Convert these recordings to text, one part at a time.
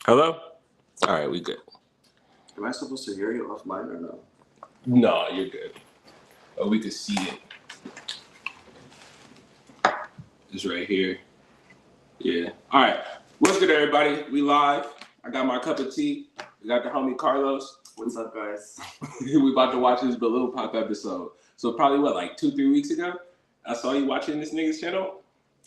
Hello? All right, we good. Am I supposed to hear you off mine or no? No, you're good. Oh, we could see it. It's right here. Yeah. All right. What's good, everybody? We live. I got my cup of tea. We got the homie Carlos. What's up, guys? We about to watch this Ballon Pop episode. So probably what, like 2-3 weeks ago, I saw you watching this nigga's channel,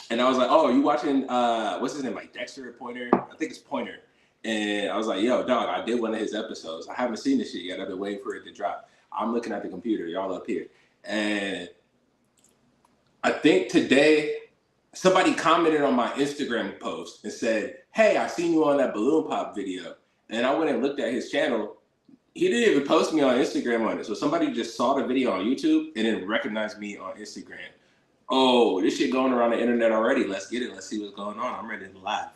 and I was like, "Oh, are you watching? What's his name? Like Dexter or Pointer? I think it's Pointer." And I was like, "Yo, dog, I did one of his episodes. I haven't seen this shit yet. I've been waiting for it to drop. I'm looking at the computer. Y'all up here, and I think today." Somebody commented on my Instagram post and said, "Hey, I seen you on that Ballon Pop video." And I went and looked at his channel. He didn't even post me on Instagram on it. So somebody just saw the video on YouTube and then recognized me on Instagram. Oh, this shit going around the internet already. Let's get it. Let's see what's going on. I'm ready to laugh.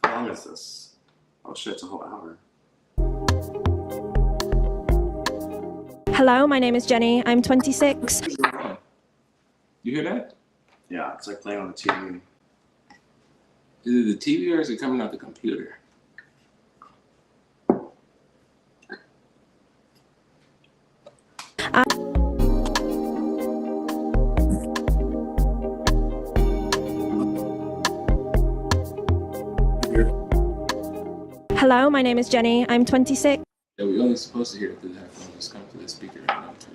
How long is this? Oh shit, it's a whole hour. Hello, my name is Jenny. I'm 26. You hear that? Yeah, it's like playing on the TV. Is it the TV or is it coming out the computer? Hello, my name is Jenny. I'm 26. Yeah, we're only supposed to hear it through the headphones. Just come through the speaker right now, too.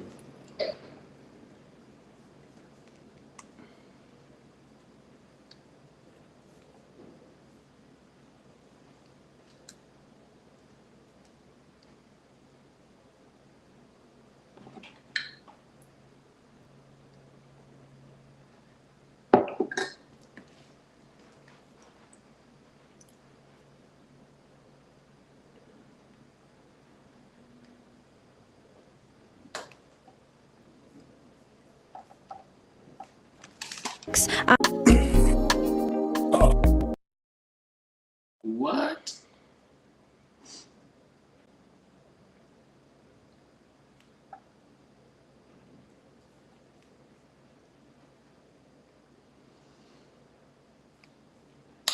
What?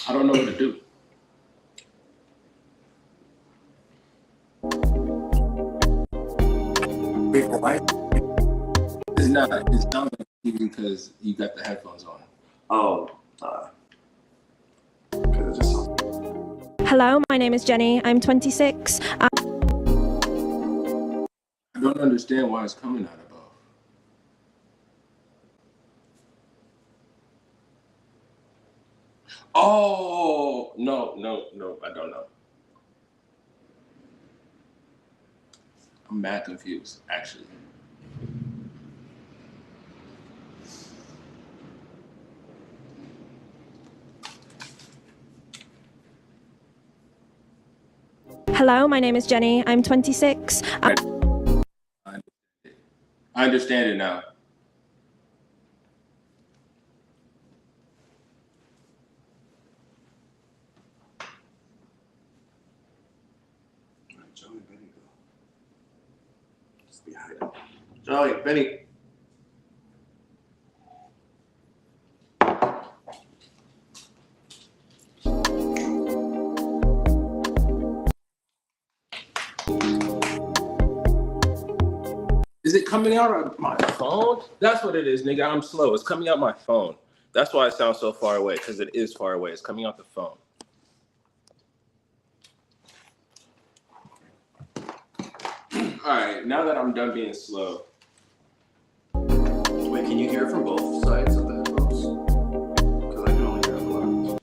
I don't know what to do. Wait, why? It's not like TV because you got the headphones on. Oh, because it just sounds. Hello, my name is Jenny. I'm 26. I don't understand why it's coming out of both. Oh, no, I don't know. I'm mad confused, actually. Hello, my name is Jenny. I'm 26. I understand it now. Joey, Benny, go. Just be hiding. Joey, Benny. Is it coming out of my phone? That's what it is, nigga. I'm slow. It's coming out my phone. That's why it sounds so far away, because it is far away. It's coming out the phone. All right, now that I'm done being slow. Wait, can you hear from both sides of the headphones? Because I can only hear one.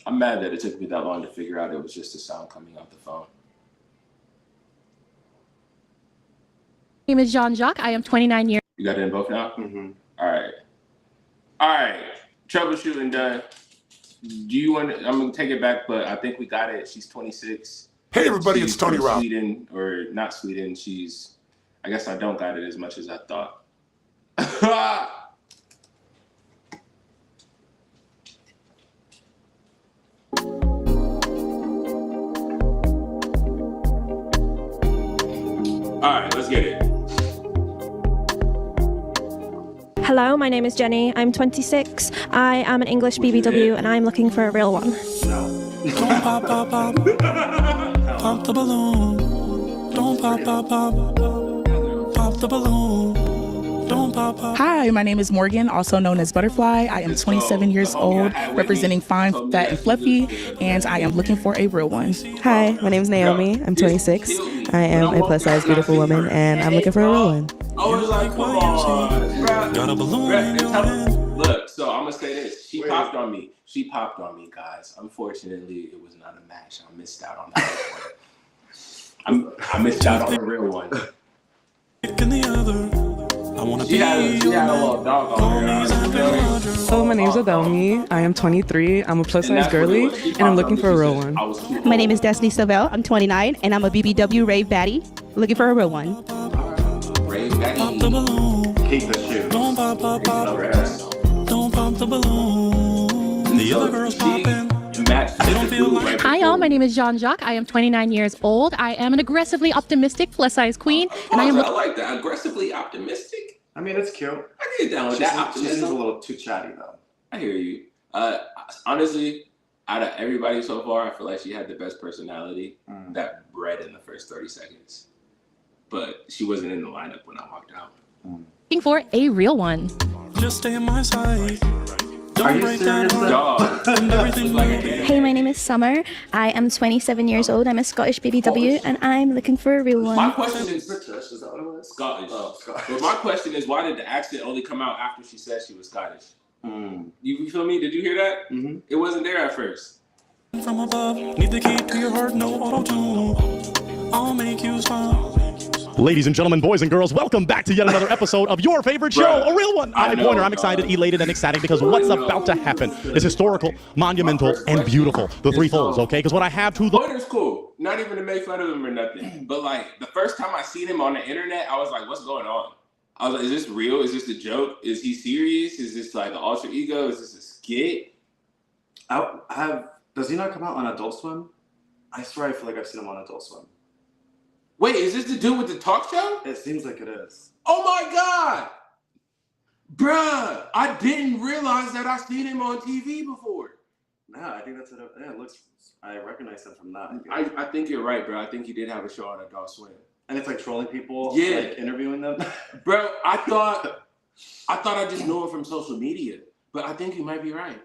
I'm mad that it took me that long to figure out it was just the sound coming out the phone. My name is Jean-Jacques. I am 29 years. You got it in both now? Mm-hmm. All right. Troubleshooting done. Do you want to, I'm going to take it back, but I think we got it. She's 26. Hey, everybody, it's Tony Rao. Sweden, or not Sweden. I guess I don't got it as much as I thought. All right, let's get it. Hello, my name is Jenny. I'm 26. I am an English BBW and I'm looking for a real one. Don't pop, pop, pop. Pop the balloon. Don't pop, pop, pop. Pop the balloon. Don't pop, pop. Hi, my name is Morgan, also known as Butterfly. I am 27 years old, representing fine, fat, and fluffy, and I am looking for a real one. Hi, my name is Naomi. I'm 26. I am a plus-size beautiful woman, and I'm looking for a real one. I was like, come on, Got a balloon in your bruh. hand. Look, so I'm gonna say this. She popped on me. She popped on me, guys. Unfortunately, it was not a match. I missed out on that one. I missed out on the real one. In the other. I wanna She had a little dog on her. Hello, my name is Adelmi. I am 23. I'm a plus-size girly, and I'm looking for a real one. My name is Destiny Savell. I'm 29, and I'm a BBW rave baddie, looking for a real one. Rave Pop Daddy. the balloon. Keep the shoe. Don't pop, pop, pop. Don't pop the balloon. The other girls popping. They don't feel like- Hi, y'all. My name is Jean Jacques. I am 29 years old. I am an aggressively optimistic plus-size queen, and I am. I like that. Aggressively optimistic. I mean, it's cute. I can get down with She that seems a optimism. little too chatty though. I hear you. Honestly, out of everybody so far, I feel like she had the best personality that bred in the first 30 seconds. But she wasn't in the lineup when I walked out. Looking for a real one. Just stay in my sight. Are Don't you break serious? that Dog. and everything will be. Hey, my name is Summer. I am 27 years old. I'm a Scottish BBW, and I'm looking for a real My one. question is British, is that what it was? Scottish. Oh, Scottish. But my question is, why did the accent only come out after she said she was Scottish? You feel me? Did you hear that? Mm-hmm. It wasn't there at first. From above, need the key to your heart, no auto-tune. I'll make you smile. Ladies and gentlemen, boys and girls, welcome back to yet another episode of your favorite show, Bruh, a real one. I I'm know, Pointer. I'm dog. excited, elated, and ecstatic because what's about to happen is historical, monumental, and beautiful. The three folds, okay? Because what I have to the Pointer's cool. Not even to make fun of him or nothing. But like the first time I seen him on the internet, I was like, what's going on? I was like, is this real? Is this a joke? Is he serious? Is this like an alter ego? Is this a skit? Does he not come out on Adult Swim? I swear I feel like I've seen him on Adult Swim. Wait, is this the dude with the talk show? It seems like it is. Oh my God! Bruh, I didn't realize that I seen him on TV before. Yeah, I think that's it. Yeah, it looks. I recognize him from that. I think you're right, bro. I think he did have a show on Adult Swim. And it's like trolling people. Yeah. Like interviewing them. Bro, I thought I just knew him from social media, but I think you might be right.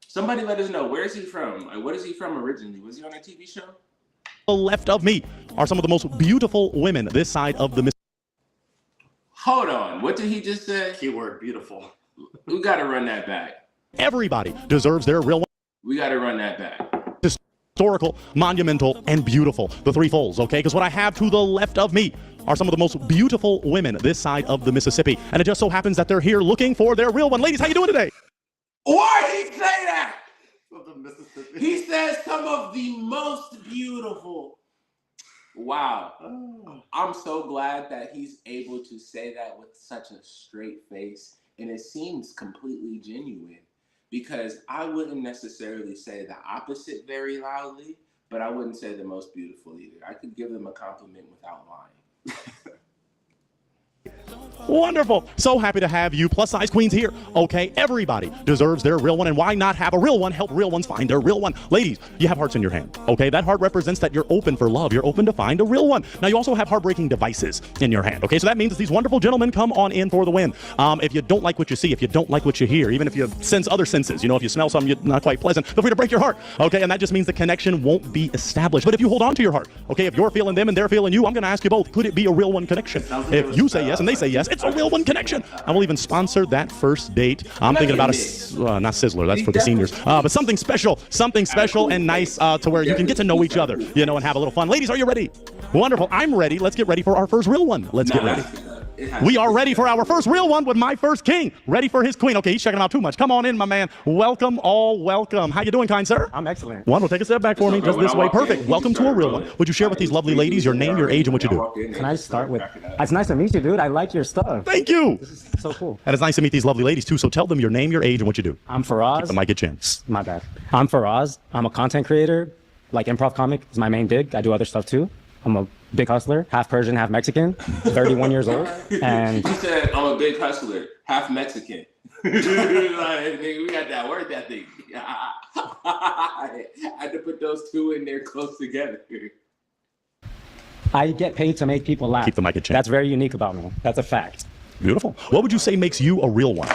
Somebody let us know, where is he from? Like, what is he from originally? Was he on a TV show? left of me are some of the most beautiful women this side of the Mississippi. Hold on, what did he just say? Keyword beautiful. We gotta run that back. Everybody deserves their real one. We gotta run that back. Historical, monumental, and beautiful. The three folds, okay? Because what I have to the left of me are some of the most beautiful women this side of the Mississippi. And it just so happens that they're here looking for their real one. Ladies, how you doing today? Why did he say that? Of the Mississippi. He says some of the most beautiful. Wow. Oh. I'm so glad that he's able to say that with such a straight face. And it seems completely genuine. Because I wouldn't necessarily say the opposite very loudly, but I wouldn't say the most beautiful either. I could give them a compliment without lying. Wonderful. So happy to have you plus size queens here. Okay, everybody deserves their real one, and why not have a real one help real ones find their real one? Ladies, you have hearts in your hand. Okay, that heart represents that you're open for love. You're open to find a real one. Now you also have heartbreaking devices in your hand. Okay, so that means that these wonderful gentlemen come on in for the win. If you don't like what you see, if you don't like what you hear, even if you sense other senses, you know, if you smell something you're not quite pleasant, feel free to break your heart. Okay, and that just means the connection won't be established. But if you hold on to your heart, okay, if you're feeling them and they're feeling you, I'm going to ask you both, could it be a real one connection? If you say yes and they say yes, it's a real one connection. I will even sponsor that first date. I'm thinking about a, not Sizzler, that's for the seniors, but something special and nice to where you can get to know each other, you know, and have a little fun. Ladies, are you ready? Wonderful. I'm ready. Let's get ready for our first real one. Let's get ready. We are ready for our first real one with my first king. Ready for his queen. Okay, he's checking him out too much. Come on in, my man. Welcome, all welcome. How you doing, kind sir? I'm excellent. One will take a step back for me, just this way. Perfect. Welcome to a real one. Would you share with these lovely ladies your name, your age, and what you do? Can I start with, it's nice to meet you, dude. I like your stuff. Thank you. This is so cool. And it's nice to meet these lovely ladies, too. So tell them your name, your age, and what you do. I'm Faraz. Keep the mic at chin. My bad. I'm Faraz. I'm a content creator. Like improv comic is my main gig. I do other stuff, too. I'm a big hustler, half Persian, half Mexican, 31 years old. And you said I'm a big hustler, half Mexican. Like, nigga, we got that word, that thing. I had to put those two in there close together. I get paid to make people laugh. Keep the mic at chin. That's very unique about me. That's a fact. Beautiful. What would you say makes you a real one?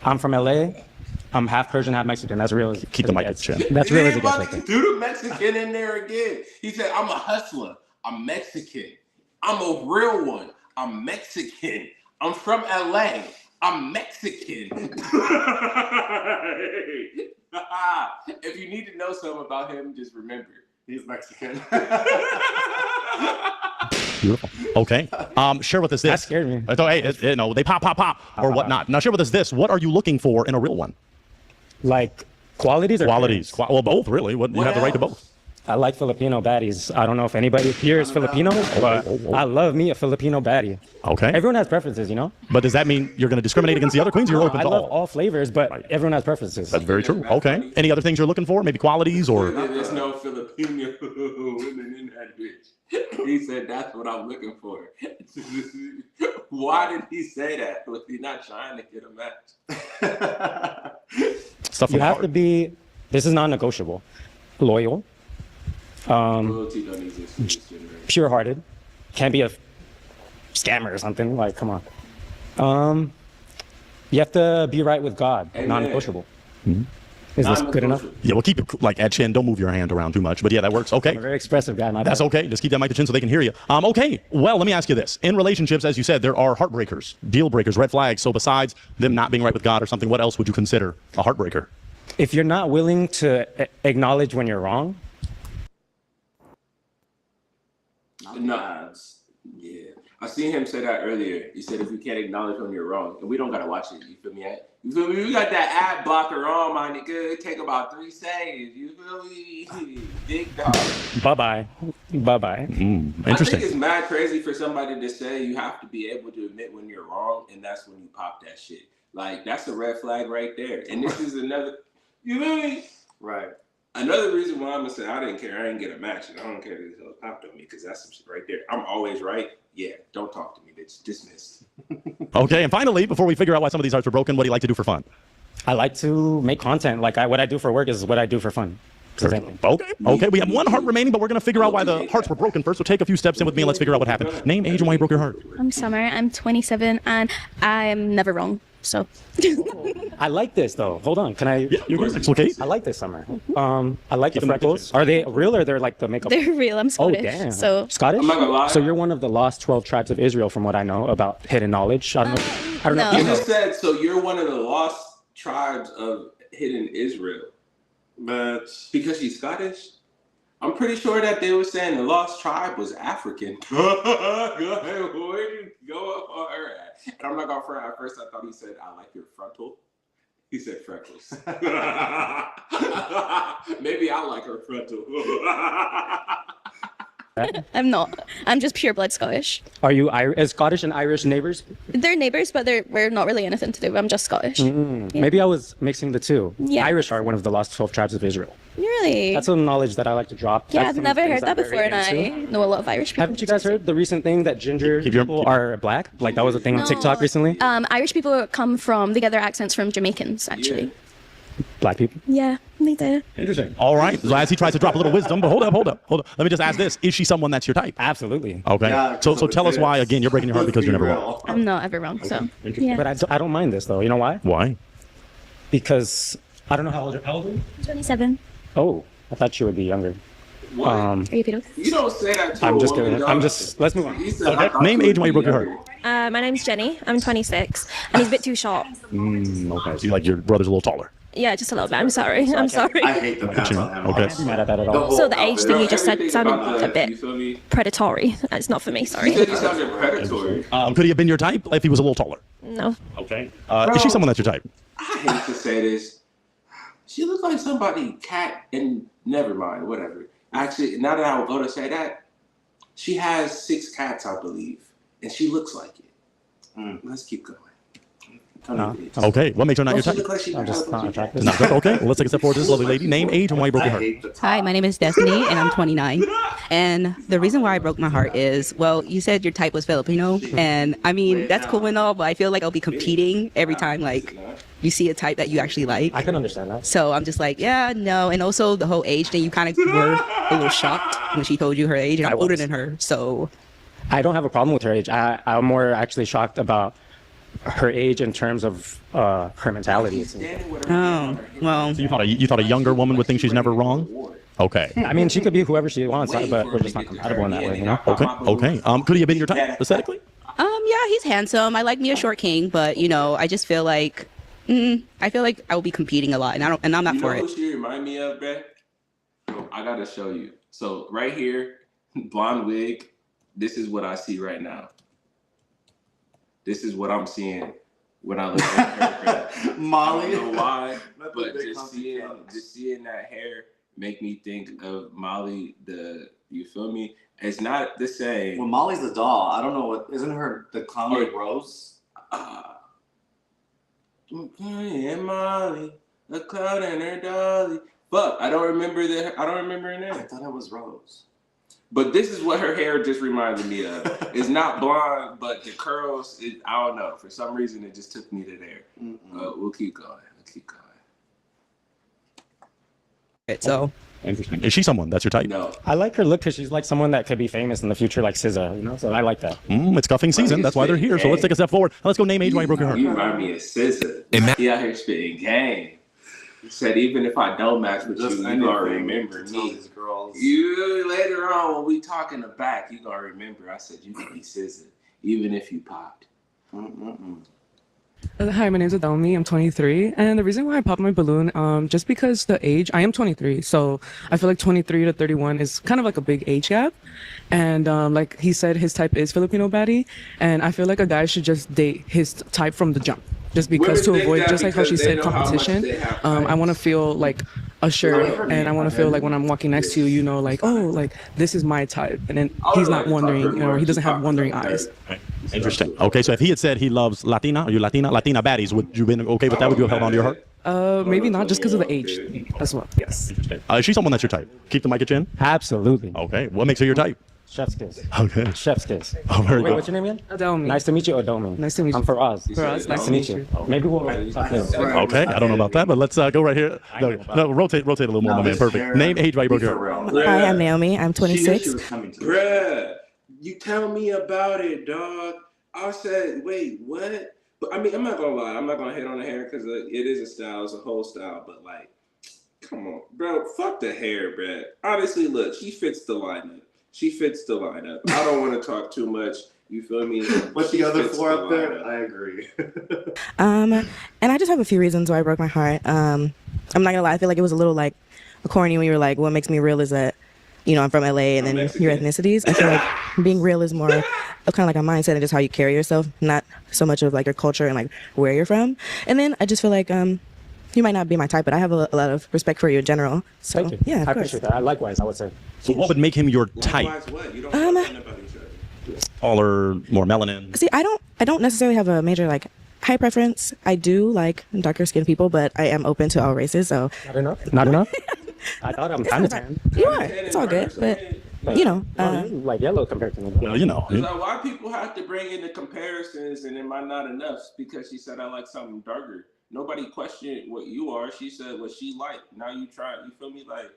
I'm from LA. I'm half Persian, half Mexican. That's real. Keep the mic at chin. That's real as it gets. Right do the Mexican in there again. He said, I'm a hustler. I'm Mexican. I'm a real one. I'm Mexican. I'm from LA. I'm Mexican. If you need to know something about him, just remember, he's Mexican. Beautiful. Okay. Share with us this. That scared me. Hey, no, they pop, or whatnot. Now share with us this. What are you looking for in a real one? Like qualities or qualities? Well, both really. You have the right to both. I like Filipino baddies. I don't know if anybody here is Filipino, but I love me a Filipino baddie. Okay. Everyone has preferences, you know? But does that mean you're going to discriminate against the other queens? Or you're open to all? I love all flavors, but everyone has preferences. That's very true. Okay. Any other things you're looking for? Maybe qualities or? There's no Filipino women in that bitch. He said that's what I'm looking for. Why did he say that? Was he not trying to get a match? Stuff you have to be, this is non-negotiable, loyal. Loyalty don't exist in this generation. Pure-hearted. Can't be a scammer or something. Like, come on. You have to be right with God. Amen. Non-negotiable. Mm-hmm. Is this good enough? Yeah, we'll keep it like at chin. Don't move your hand around too much. But yeah, that works. Okay. I'm a very expressive guy. That's okay. Just keep that mic to chin so they can hear you. Okay. Well, let me ask you this. In relationships, as you said, there are heartbreakers, deal breakers, red flags. So besides them not being right with God or something, what else would you consider a heartbreaker? If you're not willing to acknowledge when you're wrong. No. Yeah. I seen him say that earlier. He said if you can't acknowledge when you're wrong, and we don't gotta watch it, you feel me? You feel me? We got that ad blocker on, my nigga. It take about 3 seconds. You feel me? Big dog. Bye-bye. Bye-bye. Interesting. I think it's mad crazy for somebody to say you have to be able to admit when you're wrong, and that's when you pop that shit. Like, that's a red flag right there. And this is another, you feel me? Right. Another reason why I'm gonna say I didn't care. I didn't get a match, and I don't care if this popped on me because that's some shit right there. I'm always right. Yeah, don't talk to me, bitch. Dismissed. Okay, and finally, before we figure out why some of these hearts are broken, what do you like to do for fun? I like to make content. Like what I do for work is what I do for fun. Okay. We have one heart remaining, but we're gonna figure out why the hearts were broken first. So take a few steps in with me and let's figure out what happened. Name, age, and why you broke your heart. I'm Summer. I'm 27, and I'm never wrong. So. I like this though. Hold on. Can I? Yeah, it's okay. I like this, Summer. I like the freckles. Are they real or they're like the makeup? They're real. I'm Scottish. Oh damn. So. Scottish? I'm not gonna lie. So you're one of the lost 12 tribes of Israel, from what I know about hidden knowledge. I don't know. You just said so. You're one of the lost tribes of hidden Israel, but because she's Scottish, I'm pretty sure that they were saying the lost tribe was African. Go ahead, where you go up on her at? And I'm not gonna front. At first, I thought he said, "I like your frontal." He said freckles. Maybe I like her frontal. I'm not. I'm just pure blood Scottish. Are you is Scottish and Irish neighbors? They're neighbors, but we're not really anything to do. I'm just Scottish. Yeah. Maybe I was mixing the two. Yeah. Irish are one of the lost 12 tribes of Israel. Really? That's some knowledge that I like to drop. Yeah, That's I've never heard that that before, and I know a lot of Irish people. Haven't you guys heard the recent thing that ginger people are black? Like that was a thing on TikTok recently? Irish people come from, they get their accents from Jamaicans, actually. Black people? Yeah, they do. Interesting. All right. So as he tries to drop a little wisdom, but hold up. Let me just ask this. Is she someone that's your type? Absolutely. Okay. Yeah, so tell us why, again, you're breaking your heart because you're never wrong. I'm not ever wrong, so. Yeah. But I don't mind this, though. You know why? Why? Because I don't know how old are you? 27. Oh, I thought you would be younger. What? Are you pedo? You don't say that to I'm a just woman, kidding. dog. Let's move on. He said, Okay. Name, age, and why you broke your heart. My name's Jenny. I'm 26, and he's a bit too short. Okay. So you like your brother's a little taller. Yeah, just a little bit. I'm sorry. I'm sorry. I hate the pass on him. Okay. I'm mad at that at all. So the age thing you just said sounded a You bit feel me? predatory. That's not for me. Sorry. You said you sounded predatory. Could he have been your type if he was a little taller? No. Okay. Is she someone that's your type? I hate to say this. She looks like somebody cat and never mind, whatever. Actually, now that I would go to say that, she has 6 cats, I believe, and she looks like it. Let's keep going. No. Okay. What makes her not your She type? look like she I'm just not attracted. Not good. Okay. Well, let's take a step forward to this lovely lady. Name, age, and why you broke your heart. Hi, my name is Destiny, and I'm 29. And the reason why I broke my heart is, well, you said your type was Filipino, and I mean that's cool and all, but I feel like I'll be competing every time like you see a type that you actually like. I can understand that. So I'm just like, yeah, no, and also the whole age thing. You kind of were a little shocked when she told you her age, and I'm older than her, so. I don't have a problem with her age. I'm more actually shocked about her age in terms of her mentality. Oh, well. So you thought a younger woman would think she's never wrong? Okay. I mean, she could be whoever she wants, but we're just not compatible in that way, you know? Okay. Okay. Could he have been your type aesthetically? Yeah, he's handsome. I like me a short king, but you know, I just feel like, I feel like I will be competing a lot, and I'm not for it. You know who she remind me of, bruh? I gotta show you. So right here, blonde wig. This is what I see right now. This is what I'm seeing when I look at her. Molly. I don't know why, but just seeing that hair make me think of Molly. You feel me? It's not the same. Well, Molly's the doll. I don't know what. Isn't her the clown named Rose? And Molly, a cloud and her dolly. Fuck, I don't remember her name. I thought it was Rose. But this is what her hair just reminded me of. It's not blonde, but the curls, I don't know. For some reason, it just took me to there. We'll keep going. So. Interesting. Is she someone that's your type? No. I like her look because she's like someone that could be famous in the future, like SZA, you know? So I like that. It's cuffing season. That's why they're here. So let's take a step forward. Let's go name, age, why you broke your heart. You remind me of SZA. He out here spitting game. He said, even if I don't match with you, you gonna remember me. You later on when we talk in the back, you gonna remember I said you could be SZA, even if you popped. Hi, my name's Adelmi. I'm 23, and the reason why I popped my balloon, just because the age. I am 23, so I feel like 23 to 31 is kind of like a big age gap. And like he said, his type is Filipino baddie, and I feel like a guy should just date his type from the jump. Just because to avoid, just like how she said, competition. I want to feel like assured, and I want to feel like when I'm walking next to you, you know, like, oh, like this is my type, and then he's not wondering, or he doesn't have wondering eyes. Interesting. Okay, so if he had said he loves Latina, or you Latina baddies, would you been okay with that? Would you have held on to your heart? Maybe not, just because of the age as well. Yes. Is she someone that's your type? Keep the mic at chin. Absolutely. Okay. What makes her your type? Chef's kiss. Okay. Chef's kiss. Oh, very Wait, good. what's your name again? Adelmi. Nice to meet you, Adelmi. Nice to meet you. I'm Faraz. Faraz, Nice to meet you. Maybe we'll. Okay, I don't know about that, but let's go right here. No, rotate a little more, my man. Perfect. Name, age, why you broke your heart. Hi, I'm Naomi. I'm 26. Bruh, you tell me about it, dog. I said, wait, what? But I mean, I'm not gonna lie. I'm not gonna hate on the hair because it is a style. It's a whole style. But like, come on, bro. Fuck the hair, bro. Honestly, look, she fits the lineup. I don't want to talk too much. You feel me? What's the other four up there? I agree. And I just have a few reasons why I broke my heart. I'm not gonna lie. I feel like it was a little like corny when you were like, what makes me real is that, you know, I'm from LA and then your ethnicities. I feel like being real is more of kind of like a mindset and just how you carry yourself, not so much of like your culture and like where you're from. And then I just feel like you might not be my type, but I have a lot of respect for you in general. So Thank you. yeah, of I course. appreciate that. Likewise, I would say. So what would make him your type? Taller, more melanin. See, I don't necessarily have a major like height preference. I do like darker skinned people, but I am open to all races. So Not enough. Not enough. I thought I'm kind of tan. you are. It's all good, but you know. You like yellow compared to me. Well, you know. It's like, why people have to bring in the comparisons and it might not enough because she said I like something darker. Nobody questioned what you are. She said what she liked. Now you try. You feel me? Like,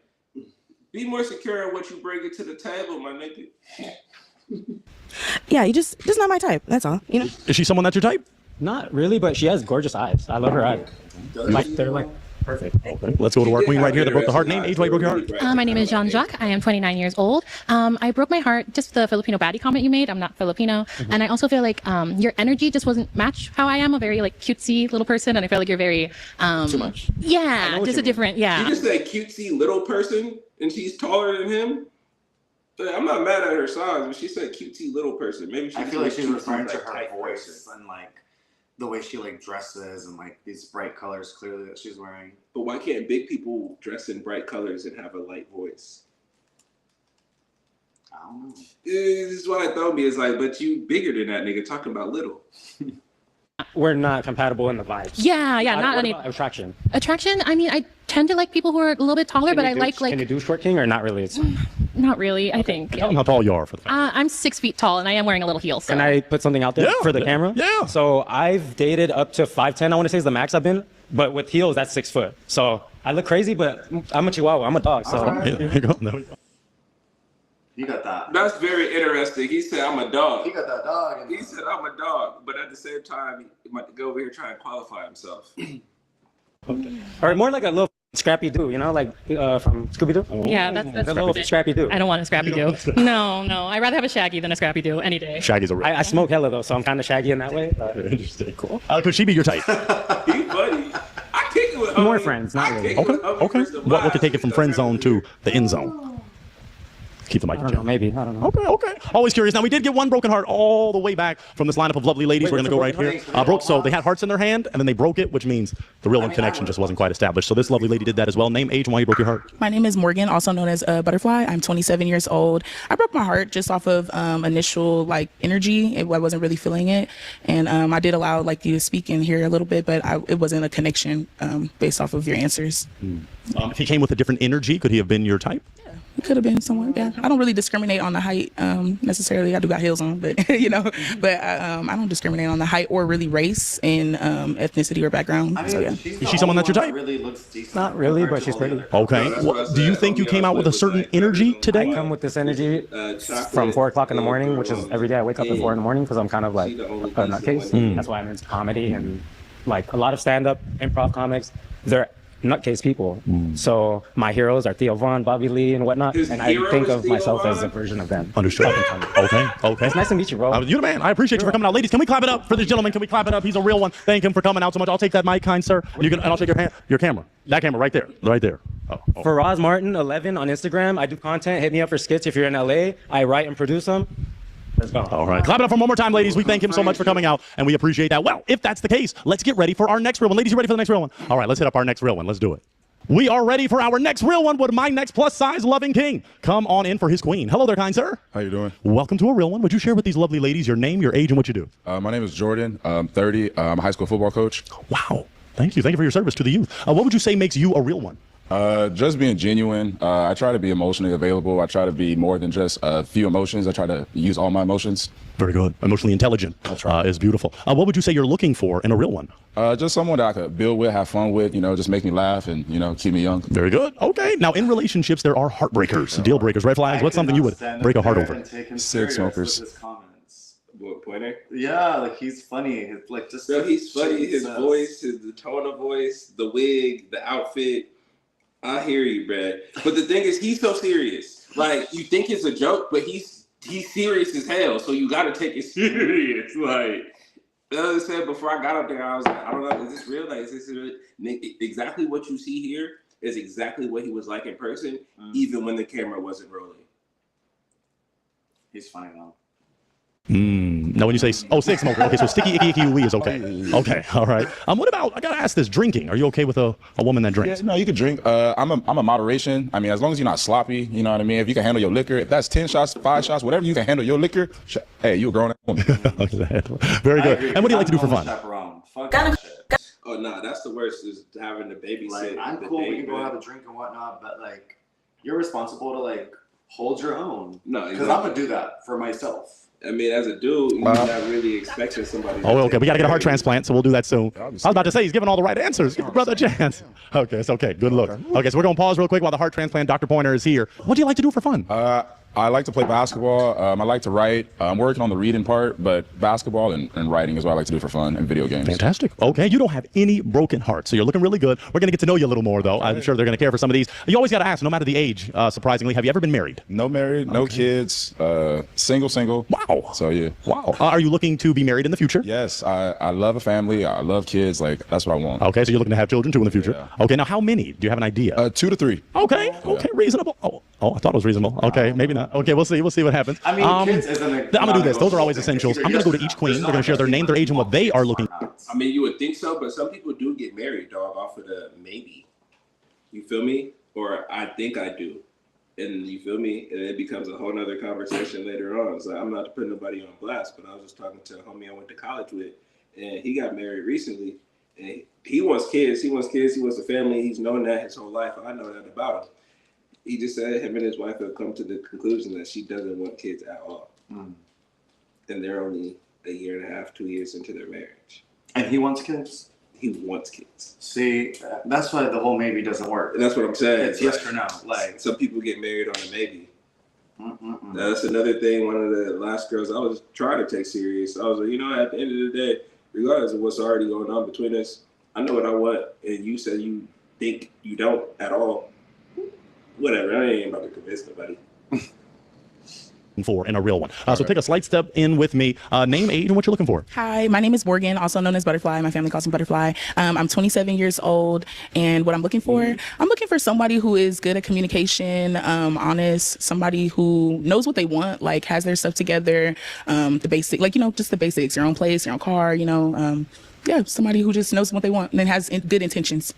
be more secure in what you bring it to the table, my nigga. Yeah, you just not my type. That's all. You know. Is she someone that's your type? Not really, but she has gorgeous eyes. I love her eyes. Like they're like Perfect. Okay. Let's go to our queen right here that broke the heart. Name, age, why you broke your heart? My name is Jean-Jacques. I am 29 years old. I broke my heart, just the Filipino baddie comment you made. I'm not Filipino. And I also feel like your energy just wasn't match how I am, a very like cutesy little person. And I feel like you're very... Too much. Yeah, just a different, yeah. You just said cutesy little person and she's taller than him? I'm not mad at her size, but she said cutesy little person. Maybe she I just feel like meant she's cutesy, referring to like, her tight voice person. and like the way she like dresses and like these bright colors clearly that she's wearing. But why can't big people dress in bright colors and have a light voice? I don't know. This is what I thought me. It's like, but you bigger than that nigga talking about little. We're not compatible in the vibes. Yeah, not what any about attraction. attraction. I mean, I tend to like people who are a little bit taller, but I like Can you do short king or not really? It's, not really. I think. Tell them how tall you are for the I'm 6 feet tall and I am wearing a little heel. So. Can I put something out there Yeah, for the camera? Yeah. So I've dated up to 5'10", I want to say is the max I've been, but with heels, that's 6 foot. So I look crazy, but I'm a chihuahua, I'm a dog. So Yeah, there you go. There we go. You got that. That's very interesting. He said, I'm a dog. He got that dog. He said, I'm a dog. But at the same time, he might go over here trying to qualify himself. or more like a little Scrappy Doo, you know, like from Scooby Doo. Yeah, that's a little Scrappy Doo. I don't want a Scrappy Doo. No. I'd rather have a Shaggy than a Scrappy Doo any day. Shaggy's a real. I smoke hella though, so I'm kind of shaggy in that way. Interesting. Cool. Could she be your type? He funny. I kick it with More friends, not really. Okay. What could take it from friend zone to the end zone? Keep the mic. I don't know, maybe. I don't know. Okay. Always curious. Now, we did get one broken heart all the way back from this lineup of lovely ladies. Wait, We're going to go right here. So they had hearts in their hand, and then they broke it, which means the real one connection just wasn't quite established. So this lovely lady did that as well. Name, age, and why you broke your heart. My name is Morgan, also known as Butterfly. I'm 27 years old. I broke my heart just off of initial like energy. I wasn't really feeling it, and I did allow like you to speak in here a little bit, but it wasn't a connection based off of your answers. If he came with a different energy, could he have been your type? It could have been someone. Yeah, I don't really discriminate on the height necessarily. I do got heels on, but but I don't discriminate on the height or really race and ethnicity or background. I mean, So yeah. Is she someone that's your type? Really looks decent. Not really, but she's pretty. Okay. Do you think you came out with a certain energy today? I come with this energy from 4 o'clock in the morning, which is every day I wake up at 4 in the morning because I'm kind of like a nutcase. That's why I'm into comedy and like a lot of stand-up improv comics. They're nutcase people. So my heroes are Theo Von, Bobby Lee, and whatnot. And I think of myself as a version of them. Understood. Okay. It's nice to meet you, bro. You're the man. I appreciate you for coming out. Ladies, can we clap it up for this gentleman? Can we clap it up? He's a real one. Thank him for coming out so much. I'll take that mic, kind sir. And I'll take your camera. That camera right there. Right there. For Roz Martin 11 on Instagram, I do content. Hit me up for skits if you're in LA. I write and produce them. Let's go. All right. Clap it up for one more time, ladies. We thank him so much for coming out, and we appreciate that. Well, if that's the case, let's get ready for our next real one. Ladies, you ready for the next real one? All right, let's hit up our next real one. Let's do it. We are ready for our next real one with my next plus-size loving king. Come on in for his queen. Hello there, kind sir. How you doing? Welcome to a real one. Would you share with these lovely ladies your name, your age, and what you do? My name is Jordan. I'm 30. I'm a high school football coach. Wow. Thank you. Thank you for your service to the youth. What would you say makes you a real one? Just being genuine. I try to be emotionally available. I try to be more than just a few emotions. I try to use all my emotions. Very good. Emotionally intelligent. That's right. Is beautiful. What would you say you're looking for in a real one? Just someone that I could build with, have fun with, just make me laugh and, keep me young. Very good. Okay. Now, in relationships, there are heartbreakers, deal breakers, red flags. What's something you would break a heart over? Cig smokers. What, Pointer? Yeah, like he's funny. He's funny. His voice, the tone of voice, the wig, the outfit. I hear you, Brad. But the thing is, he's so serious. Like, you think it's a joke, but he's serious as hell. So you got to take it serious. Like, as I said before I got up there, I was like, I don't know, is this real? Like, is this real? Exactly what you see here is exactly what he was like in person, even when the camera wasn't rolling. He's funny though. Now, when you say, cig smoker, okay, so sticky, icky, icky, wee is okay. Okay, all right. What about, I gotta ask this, drinking. Are you okay with a woman that drinks? Yeah, no, you can drink. I'm a moderation. I mean, as long as you're not sloppy, you know what I mean? If you can handle your liquor, if that's 10 shots, 5 shots, whatever you can handle your liquor, hey, you a grown woman. Very good. And what do you like to do for fun? Fuck that shit. Oh, nah, that's the worst, is having to babysit. Like, I'm cool, we can go have a drink and whatnot, but like, you're responsible to like hold your own. No, because exactly. I'm gonna do that for myself. I mean, as a dude, you're not really expecting somebody. Okay. We got to get a heart transplant, so we'll do that soon. I was about to say, he's giving all the right answers. Give your brother a chance. Okay, it's okay. Good look. Okay, so we're going to pause real quick while the heart transplant Dr. Pointer is here. What do you like to do for fun? I I like to play basketball. I like to write. I'm working on the reading part, but basketball and writing is what I like to do for fun, and video games. Fantastic. Okay, you don't have any broken hearts, so you're looking really good. We're going to get to know you a little more, though. I'm sure they're going to care for some of these. You always got to ask, no matter the age, surprisingly, have you ever been married? No married, no kids, single. Wow. So, yeah. Wow. Are you looking to be married in the future? Yes, I love a family. I love kids. Like, that's what I want. Okay, so you're looking to have children, too, in the future. Yeah. Okay, now how many? Do you have an idea? 2 to 3. Okay, okay, reasonable. Oh, I thought it was reasonable. Okay, maybe not. Okay, we'll see what happens. I mean, kids isn't I'm going to do this. Those are always essentials. I'm going to go to each queen. They're going to share their name, their age, and what they are looking for. I mean, you would think so, but some people do get married, dog, off of the maybe. You feel me? Or I think I do. And you feel me? And it becomes a whole nother conversation later on. So I'm not putting nobody on blast, but I was just talking to a homie I went to college with, and he got married recently. And he wants kids. He wants a family. He's known that his whole life. I know that about him. He just said him and his wife have come to the conclusion that she doesn't want kids at all. And they're only a year and a half, 2 years into their marriage. And he wants kids? He wants kids. See, that's why the whole maybe doesn't work. And that's what I'm saying. It's yes or no. Like, some people get married on a maybe. That's another thing. One of the last girls I was trying to take serious. I was like, you know, at the end of the day, regardless of what's already going on between us, I know what I want, and you said you think you don't at all. Whatever, I ain't about to convince nobody. And a real one. So take a slight step in with me. Name, age, and what you're looking for. Hi, my name is Morgan, also known as Butterfly. My family calls me Butterfly. I'm 27 years old, and what I'm looking for, I'm looking for somebody who is good at communication, honest, somebody who knows what they want, like has their stuff together, the basic, like, you know, just the basics, your own place, your own car, you know, yeah, somebody who just knows what they want and then has good intentions.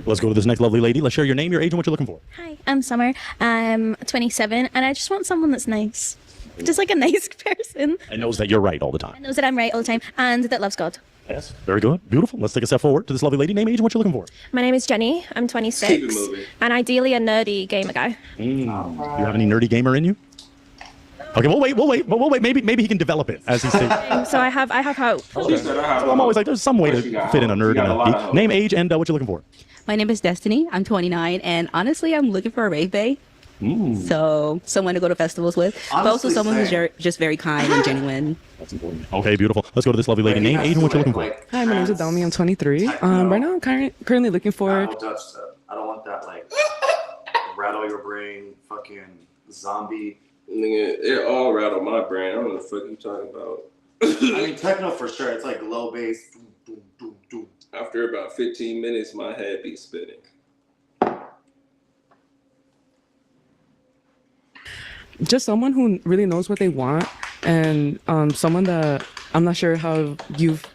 Let's go to this next lovely lady. Let's share your name, your age, and what you're looking for. Hi, I'm Summer. I'm 27, and I just want someone that's nice. Just like a nice person. And knows that you're right all the time. And knows that I'm right all the time, and that loves God. Yes, very good. Beautiful. Let's take a step forward to this lovely lady. Name, age, and what you're looking for. My name is Jenny. I'm 26. And ideally a nerdy gamer guy. Do you have any nerdy gamer in you? Okay, we'll wait. Maybe he can develop it as he stays. So I have hope. Okay. So I'm always like, there's some way to fit in a nerd and a geek. Name, age, and what you're looking for. My name is Destiny. I'm 29, and honestly, I'm looking for a rave bae. So someone to go to festivals with, but also someone who's just very kind and genuine. That's important. Okay, beautiful. Let's go to this lovely lady. Name, age, and what you're looking for. Hi, my name's Adelmi. I'm 23. Right now, I'm currently looking for. I don't want that, like, rattle your brain, fucking zombie. Nigga, it all rattled my brain. I don't know what the fuck you talking about. I mean, techno for sure. It's like low bass. After about 15 minutes, my head be spinning. Just someone who really knows what they want, and someone that I'm not sure how you've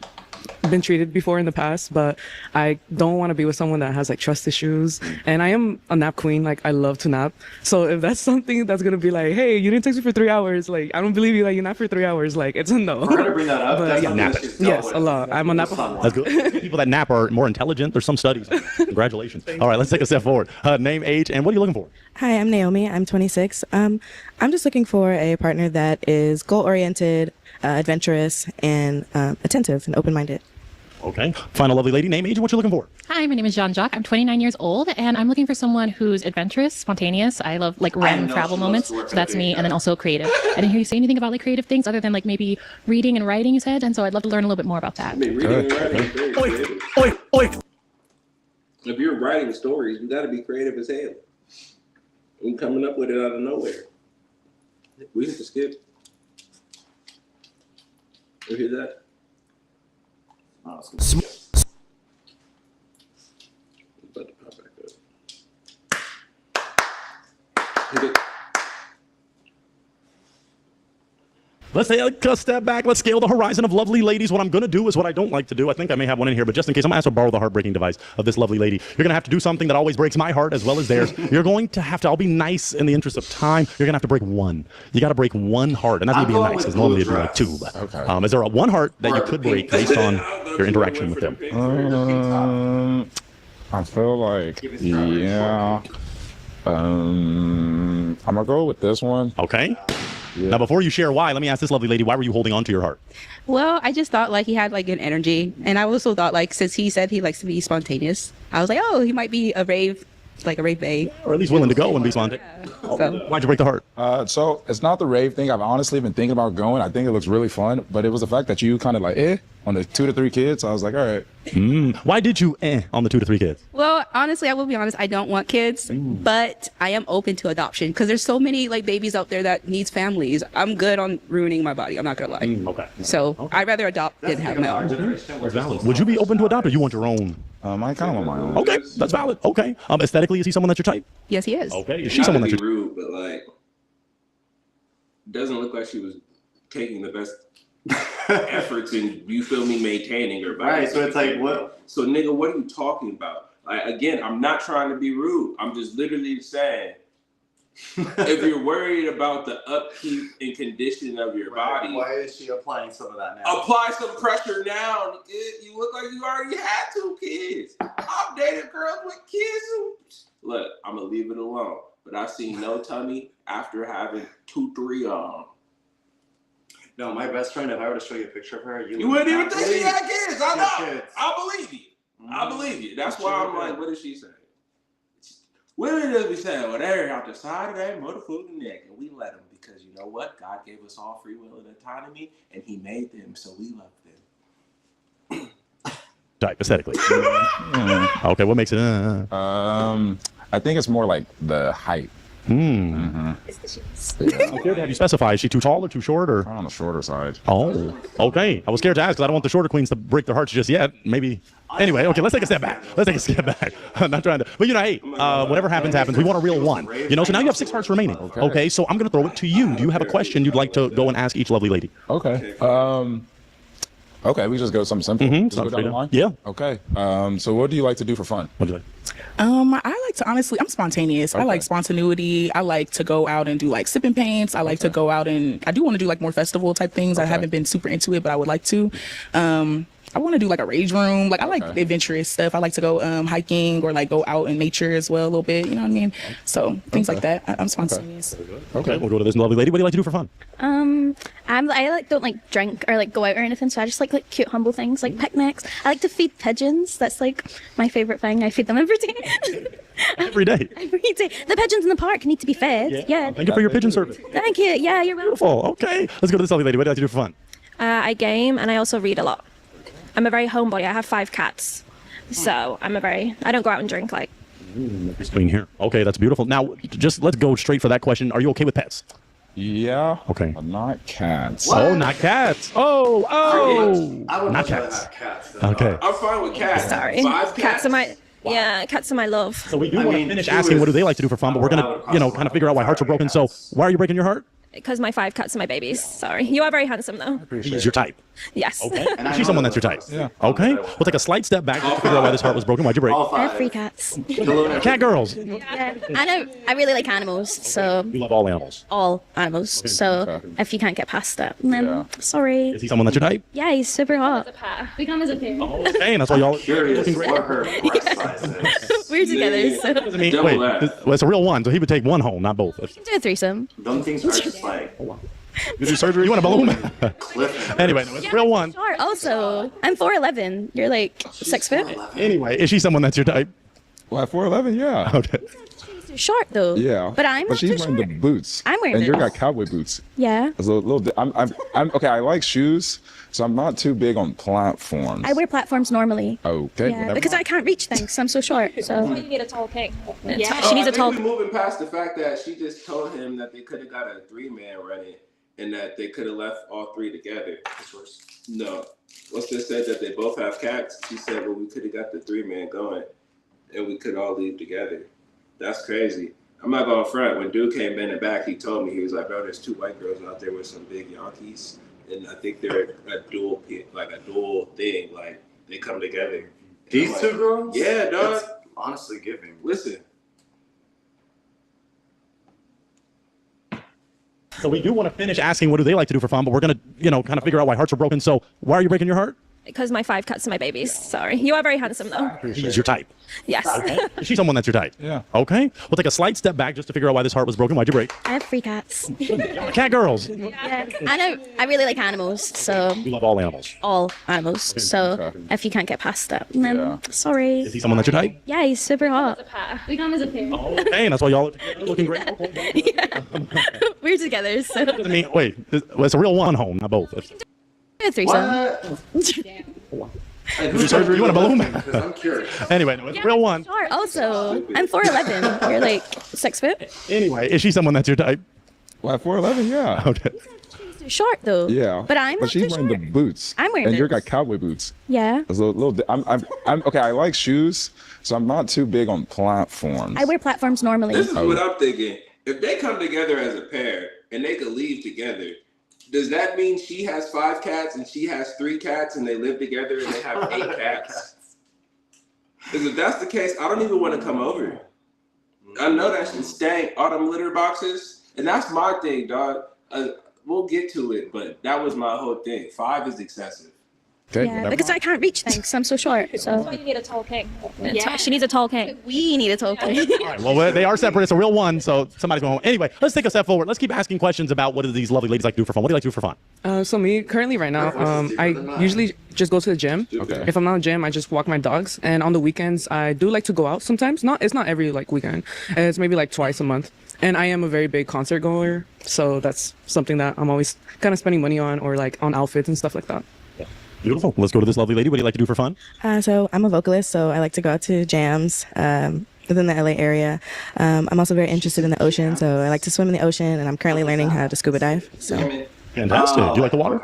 been treated before in the past, but I don't want to be with someone that has like trust issues. And I am a nap queen. Like, I love to nap. So if that's something that's gonna be like, hey, you didn't text me for 3 hours, like, I don't believe you, like, you nap for 3 hours, like, it's a no. We're gonna bring that up. But, yeah. Nap it. Yes, a lot. I'm a nap. That's good. People that nap are more intelligent. There's some studies. Congratulations. All right, let's take a step forward. Name, age, and what are you looking for? Hi, I'm Naomi. I'm 26. I'm just looking for a partner that is goal-oriented, adventurous, and attentive and open-minded. Okay. Final lovely lady. Name, age, and what you're looking for. Hi, my name is Jean-Jacques. I'm 29 years old, and I'm looking for someone who's adventurous, spontaneous. I love like random travel moments, so that's me, and then also creative. I didn't hear you say anything about like creative things other than like maybe reading and writing, you said, and so I'd love to learn a little bit more about that. I mean, reading and writing is very creative. Oi. If you're writing stories, you got to be creative as hell. And coming up with it out of nowhere. We hit the skip. You hear that? Oh, it's about to pop back up. Hit it. Let's take a step back. Let's scale the horizon of lovely ladies. What I'm going to do is what I don't like to do. I think I may have one in here, but just in case, I'm going to ask to borrow the heartbreaking device of this lovely lady. You're going to have to do something that always breaks my heart as well as theirs. You're going to have to, I'll be nice in the interest of time. You're going to have to break one. You got to break one heart. And that's going to be nice because normally it'd be like two. Okay. Is there one heart that you could break based on your interaction with them? I feel like, yeah. I'm going to go with this one. Okay. Yeah. Now, before you share why, let me ask this lovely lady, why were you holding on to your heart? Well, I just thought like he had like good energy, and I also thought like since he said he likes to be spontaneous, I was like, oh, he might be a rave like a rave babe. Or at least willing to go and be spontaneous. So Why'd you break the heart? So it's not the rave thing. I've honestly been thinking about going. I think it looks really fun, but it was the fact that you kind of like on the 2 to 3 kids. I was like, all right. Why did you on the 2 to 3 kids? well, honestly, I will be honest. I don't want kids, but I am open to adoption because there's so many like babies out there that needs families. I'm good on ruining my body. I'm not gonna lie. Okay. So I'd rather adopt than have my own. Would you be open to adopt, or you want your own? I kind of want my own. Okay, that's valid. Okay. Aesthetically, is he someone that's your type? Yes, he is. Okay. Is she someone that's your type? rude, but like, doesn't look like she was taking the best efforts in, you feel me, maintaining her body. Right, so it's like, what? So nigga, what are you talking about? Like, again, I'm not trying to be rude. I'm just literally saying, if you're worried about the upkeep and condition of your body, Why is she applying some of that now? apply some pressure now. You look like you already had 2 kids. I've dated girls with kids who, look, I'm gonna leave it alone. But I've seen no tummy after having 2, 3 No, my best friend, if I were to show you a picture of her, you wouldn't even think she had kids. I know. Kids. I believe you. I believe you. That's why I'm like, what is she saying? Women just be saying, well, they're out the side of that motherfucking neck, and we let them because you know what? God gave us all free will and autonomy, and He made them, so we love them. Type aesthetically. Okay, what makes it? I think it's more like the height. Okay, have you specified? Is she too tall or too short, or on the shorter side? Oh, okay. I was scared to ask because I don't want the shorter queens to break their hearts just yet. Maybe. Anyway, okay, let's take a step back. I'm not trying to, but you know, hey, whatever happens, happens. We want a real one. You know, so now you have 6 hearts remaining. Okay, so I'm gonna throw it to you. Do you have a question you'd like to go and ask each lovely lady? Okay. Okay, we just go something simple. Just go down the line? Yeah. Okay. So what do you like to do for fun? What do you like? I like to honestly, I'm spontaneous. I like spontaneity. I like to go out and do like sipping paints. I like to go out and I do want to do like more festival type things. I haven't been super into it, but I would like to. I want to do like a rage room. Like I like adventurous stuff. I like to go hiking or like go out in nature as well a little bit. You know what I mean? So things like that. I'm spontaneous. Okay, we'll go to this lovely lady. What do you like to do for fun? I don't like drink or like go out or anything, so I just like cute humble things like picnics. I like to feed pigeons. That's like my favorite thing. I feed them every day. Every day. Every day. The pigeons in the park need to be fed. Yeah. Thank you for your pigeon service. Thank you. Yeah, you're welcome. Beautiful. Okay, let's go to this lovely lady. What do you like to do for fun? I game and I also read a lot. I'm a very homebody. I have 5 cats. So I don't go out and drink like. Clean here. Okay, that's beautiful. Now, just let's go straight for that question. Are you okay with pets? Yeah. Okay. But not cats. What? Oh, not cats. Oh. I would not cats. cats. Okay. I'm fine with cats. Sorry. 5 Cats are my cats are my love. So we do want to finish asking what do they like to do for fun, but we're gonna, kind of figure out why hearts are broken. So why are you breaking your heart? Because my 5 cats are my babies. Sorry. You are very handsome though. He's your type. Yes. Okay. She's someone that's your type. Yeah. Okay. We'll take a slight step back to figure out why this heart was broken. Why'd you break? I have 3 cats. Cat girls. Yeah. I really like animals, so You love all animals. all animals. So if you can't get past that, then sorry. Is he someone that's your type? Yeah, he's super hot. We come as a pair. Okay, and that's why y'all looking great. We're together, so I mean, wait, well, it's a real one, so he would take one home, not both. we can do a threesome. Them things are just like You do surgery? You want a balloon? Anyway, no, it's a real one. Short. Also, I'm 4'11". You're like 6 foot. Anyway, is she someone that's your type? Well, at 4'11", yeah. Okay. Too short though. Yeah. But I'm not she's too wearing short. the boots. I'm wearing and you boots. got cowboy boots. Yeah. It's a little. I'm okay. I like shoes, so I'm not too big on platforms. I wear platforms normally. Okay. Yeah, because I can't reach things. I'm so short. So You need a tall king. yeah, Oh, she needs a tall. We're moving past the fact that she just told him that they could have got a 3-man running and that they could have left all 3 together. No. What's this said that they both have cats? She said, well, we could have got the 3-man going and we could all leave together. That's crazy. I'm not going to front. When dude came in the back, he told me, he was like, bro, there's 2 white girls out there with some big Yankees. And I think they're a dual thing. Like, they come together. these 2 girls. Yeah, dog. That's honestly giving. Listen. So we do want to finish asking what do they like to do for fun, but we're going to, kind of figure out why hearts are broken. So why are you breaking your heart? Because my 5 cats are my babies. Sorry. You are very handsome, though. She's your type. Yes. Okay. Is she someone that's your type? Yeah. Okay. We'll take a slight step back just to figure out why this heart was broken. Why'd you break? I have 3 cats. Cat girls. Yeah. I really like animals, so You love all animals. all animals. So if you can't get past that, then sorry. Is he someone that's your type? Yeah, he's super hot. We come as a pair. Okay, and that's why y'all are looking great. We're together, so. I mean, wait, it's a real one home, not both. A threesome. Surgery? You want a balloon? I'm curious. Anyway, no, it's a real one. Sure. Also, I'm 4'11". You're like 6 foot. Anyway, is she someone that's your type? Well, at 4'11", yeah. Okay. Too short though. Yeah. But I'm But not she's too wearing short. the boots. I'm wearing and you're boots. got cowboy boots. Yeah. It's a little. I'm okay. I like shoes, so I'm not too big on platforms. I wear platforms normally. This is what I'm thinking. If they come together as a pair and they could leave together, does that mean she has 5 cats and she has 3 cats and they live together and they have 8 cats? Because if that's the case, I don't even want to come over. I know that shit stank, all them litter boxes. And that's my thing, dog. We'll get to it, but that was my whole thing. 5 is excessive. Okay, Yeah, because I can't reach things. I'm so short. So You need a tall king. Yeah. She needs a tall king. We need a tall king. All right, well, they are separate. It's a real one, so somebody's going home. Anyway, let's take a step forward. Let's keep asking questions about what do these lovely ladies like to do for fun. What do you like to do for fun? So me, currently right now, I usually just go to the gym. Okay. If I'm not in the gym, I just walk my dogs. And on the weekends, I do like to go out sometimes. It's not every like weekend. It's maybe like twice a month. And I am a very big concert goer. So that's something that I'm always kind of spending money on, or like on outfits and stuff like that. Beautiful. Let's go to this lovely lady. What do you like to do for fun? So I'm a vocalist, so I like to go out to jams within the LA area. I'm also very interested in the ocean, so I like to swim in the ocean, and I'm currently learning how to scuba dive. So Fantastic. Do you like the water?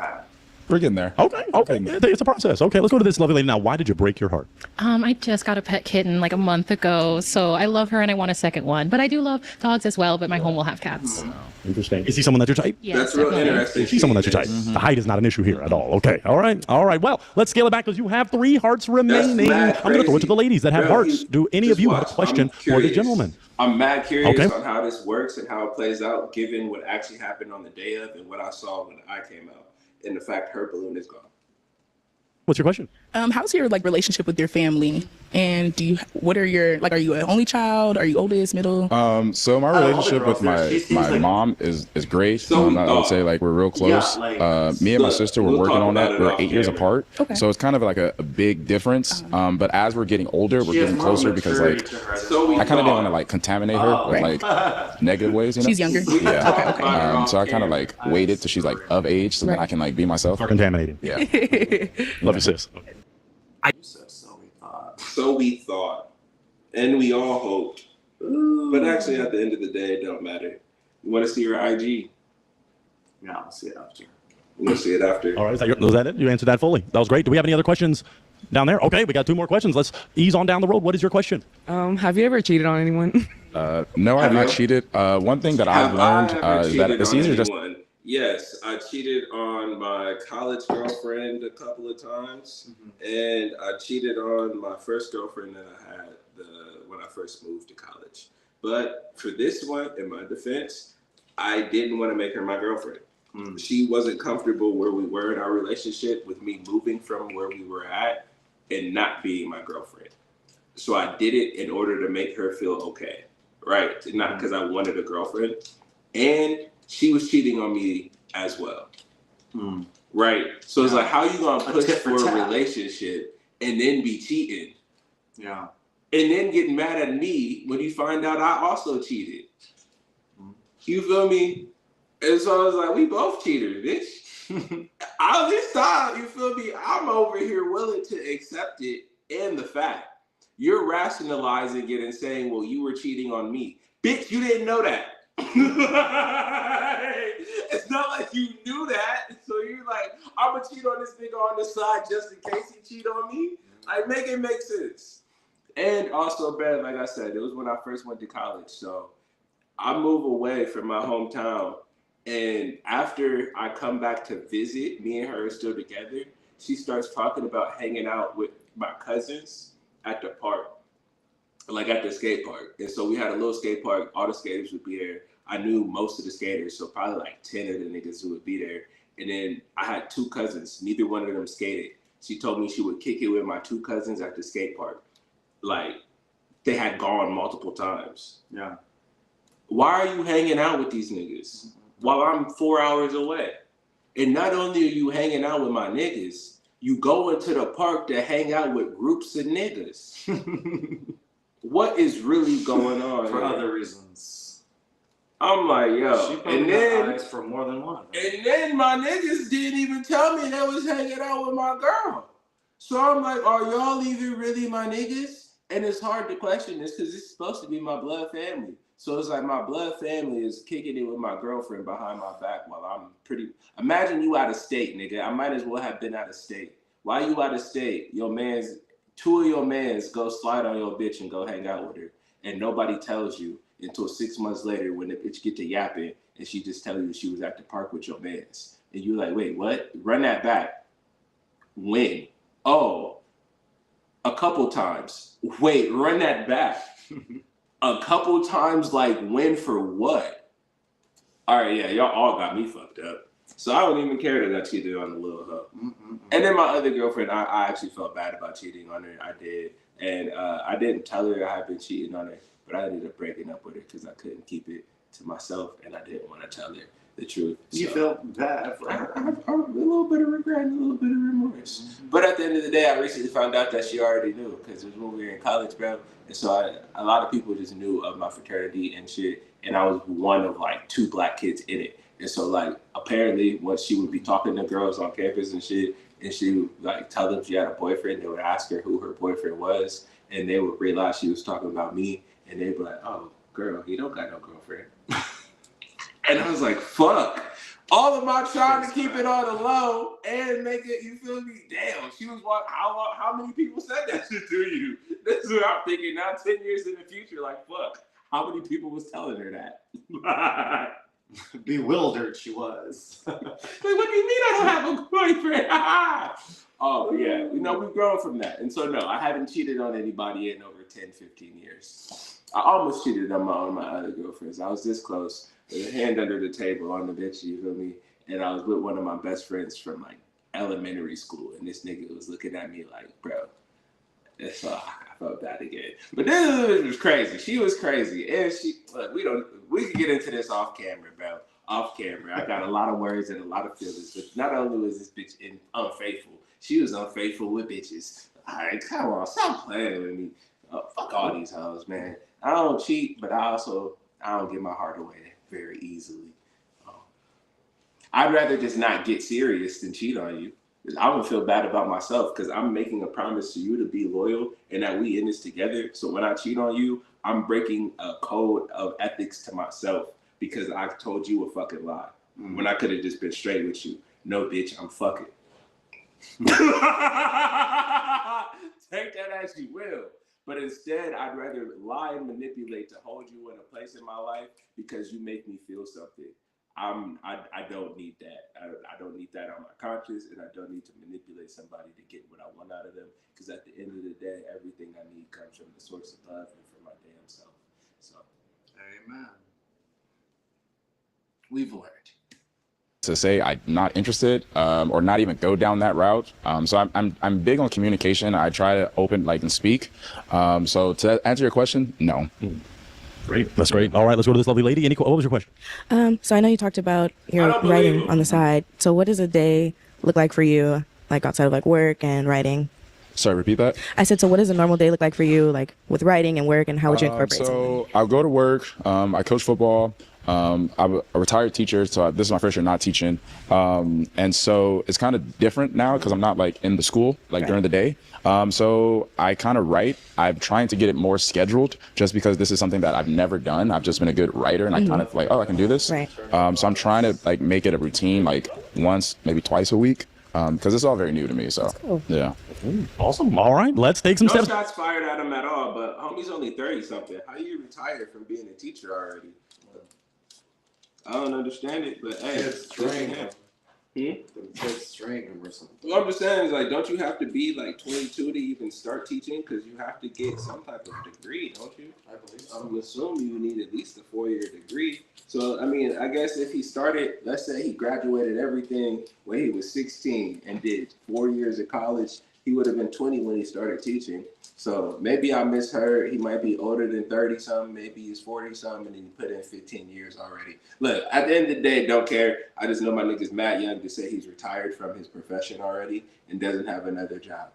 We're getting there. Okay. It's a process. Okay, let's go to this lovely lady now. Why did you break your heart? I just got a pet kitten like a month ago, so I love her and I want a second one. But I do love dogs as well, but my home will have cats. Interesting. Is he someone that's your type? Yes, That's real definitely. interesting. Is he someone that's your type? The height is not an issue here at all. Okay. All right. Well, let's scale it back because you have 3 hearts remaining. mad I'm going to throw it to the ladies that have Bro, hearts. Do any of just you have a watch. question I'm for the curious. gentleman? I'm mad curious Okay. on how this works and how it plays out, given what actually happened on the day of and what I saw when I came out, and the fact her balloon is gone. What's your question? How's your like relationship with your family? And what are your like? Are you an only child? Are you oldest, middle? So my relationship with my mom is great. I would say like we're real close. Me and my sister were working on that. We're 8 years apart, so it's kind of like a big difference. But as we're getting older, we're getting closer because like I kind of didn't want to like contaminate her with like negative ways. You know? She's younger. Yeah. Okay. So I kind of like waited till she's like of age, so that I can like be myself. Contaminating. Yeah. Love you, sis. So we thought, and we all hoped, but actually at the end of the day, it don't matter. You want to see her IG? Yeah, I'll see it after. We'll see it after. All right. Was that it? You answered that fully. That was great. Do we have any other questions down there? Okay, we got 2 more questions. Let's ease on down the road. What is your question? Have you ever cheated on anyone? No, I have not cheated. One thing that I've learned is that it's easier just. Yes, I cheated on my college girlfriend a couple of times, and I cheated on my first girlfriend that I had when I first moved to college. But for this one, in my defense, I didn't want to make her my girlfriend. She wasn't comfortable where we were in our relationship with me moving from where we were at and not being my girlfriend. So I did it in order to make her feel okay, right? Not because I wanted a girlfriend. And she was cheating on me as well. Right? So it's like, how you going to push for a relationship and then be cheating? Yeah. And then get mad at me when you find out I also cheated. You feel me? And so I was like, we both cheaters, bitch. All this time, you feel me? I'm over here willing to accept it and the fact. You're rationalizing it and saying, well, you were cheating on me. Bitch, you didn't know that. It's not like you knew that. So you're like, I'm going to cheat on this nigga on the side just in case he cheat on me? Like, make it make sense. And also, Ben, like I said, it was when I first went to college. So I move away from my hometown. And after I come back to visit, me and her are still together. She starts talking about hanging out with my cousins at the park, like at the skate park. And so we had a little skate park. All the skaters would be there. I knew most of the skaters, so probably like 10 of the niggas who would be there. And then I had 2 cousins. Neither one of them skated. She told me she would kick it with my 2 cousins at the skate park. Like, they had gone multiple times. Yeah. Why are you hanging out with these niggas while I'm 4 hours away? And not only are you hanging out with my niggas, you go into the park to hang out with groups of niggas. What is really going on For here? other reasons. I'm like, yo. She probably got eyes for more than one. And then my niggas didn't even tell me they was hanging out with my girl. So I'm like, are y'all even really my niggas? And it's hard to question this because it's supposed to be my blood family. So it's like my blood family is kicking it with my girlfriend behind my back while I'm pretty. Imagine you out of state, nigga. I might as well have been out of state. Why you out of state? Your man's, 2 of your mans go slide on your bitch and go hang out with her. And nobody tells you until 6 months later when the bitch get to yapping and she just tell you she was at the park with your mans. And you're like, wait, what? Run that back. When? Oh, a couple times. Wait, run that back. A couple times, like when for what? All right, yeah, y'all all got me fucked up. So I don't even care that I cheated on the little hoe. And then my other girlfriend, I actually felt bad about cheating on her. I did. And I didn't tell her I had been cheating on her, but I ended up breaking up with her because I couldn't keep it to myself and I didn't want to tell her the truth. You felt bad for her. I have a little bit of regret and a little bit of remorse. But at the end of the day, I recently found out that she already knew because it was when we were in college, bro. And so a lot of people just knew of my fraternity and shit. And I was one of like 2 black kids in it. And so like apparently once she would be talking to girls on campus and shit, and she would like tell them she had a boyfriend, they would ask her who her boyfriend was, and they would realize she was talking about me, and they'd be like, oh, girl, he don't got no girlfriend. And I was like, fuck. All of my trying to keep it on the low and make it, you feel me? Damn, she was one. How many people said that shit to you? This is what I'm thinking now, 10 years in the future, like, fuck. How many people was telling her that? Bewildered she was. Like, what do you mean I don't have a boyfriend? Oh, yeah. We've grown from that. And so, no, I haven't cheated on anybody in over 10, 15 years. I almost cheated on my other girlfriends. I was this close. With a hand under the table on the bench, you feel me? And I was with one of my best friends from, like, elementary school. And this nigga was looking at me like, bro, it's I felt bad again. But this was crazy. She was crazy. And look, we can get into this off camera, bro. Off camera. I got a lot of words and a lot of feelings. But not only was this bitch unfaithful, she was unfaithful with bitches. All right, come on, stop playing with me. Fuck all these hoes, man. I don't cheat, but I don't give my heart away very easily. I'd rather just not get serious than cheat on you. I would feel bad about myself because I'm making a promise to you to be loyal and that we in this together. So when I cheat on you, I'm breaking a code of ethics to myself because I told you a fucking lie when I could have just been straight with you. No, bitch, I'm fucking. Take that as you will. But instead, I'd rather lie and manipulate to hold you in a place in my life because you make me feel something. I don't need that. I don't need that on my conscience, and I don't need to manipulate somebody to get what I want out of them. Because at the end of the day, everything I need comes from the source of love and from my damn self. So, amen. We've learned. To say I'm not interested or not even go down that route. So I'm big on communication. I try to open and speak. So to answer your question, no. Great. That's great. All right, let's go to this lovely lady. What was your question? So I know you talked about your writing on the side. So what does a day look like for you, like outside of work and writing? Sorry, repeat that. I said, so what does a normal day look like for you, like with writing and work, and how would you incorporate So I'll go to work. I coach football. I'm a retired teacher, so this is my first year not teaching. And so it's kind of different now because I'm not in the school during the day. So I kind of write. I'm trying to get it more scheduled just because this is something that I've never done. I've just been a good writer and I kind of I can do this. Right. So I'm trying to make it a routine, once, maybe twice a week. Because it's all very new to me, so cool. Yeah. Awesome. All right, let's take some No steps. shots fired at him at all, but homie's only 30-something. How you retired from being a teacher already? I don't understand it, but hey, it's training. Hmm? What I'm just saying is, like, don't you have to be like 22 to even start teaching? Because you have to get some type of degree, don't you? I believe so. I'm assuming you need at least a 4-year degree. So, I mean, I guess if he started, let's say he graduated everything when he was 16 and did 4 years of college, he would have been 20 when he started teaching. So maybe I misheard. He might be older than 30 something, maybe he's 40 something, and he put in 15 years already. Look, at the end of the day, don't care. I just know my nigga's mad young to say he's retired from his profession already and doesn't have another job.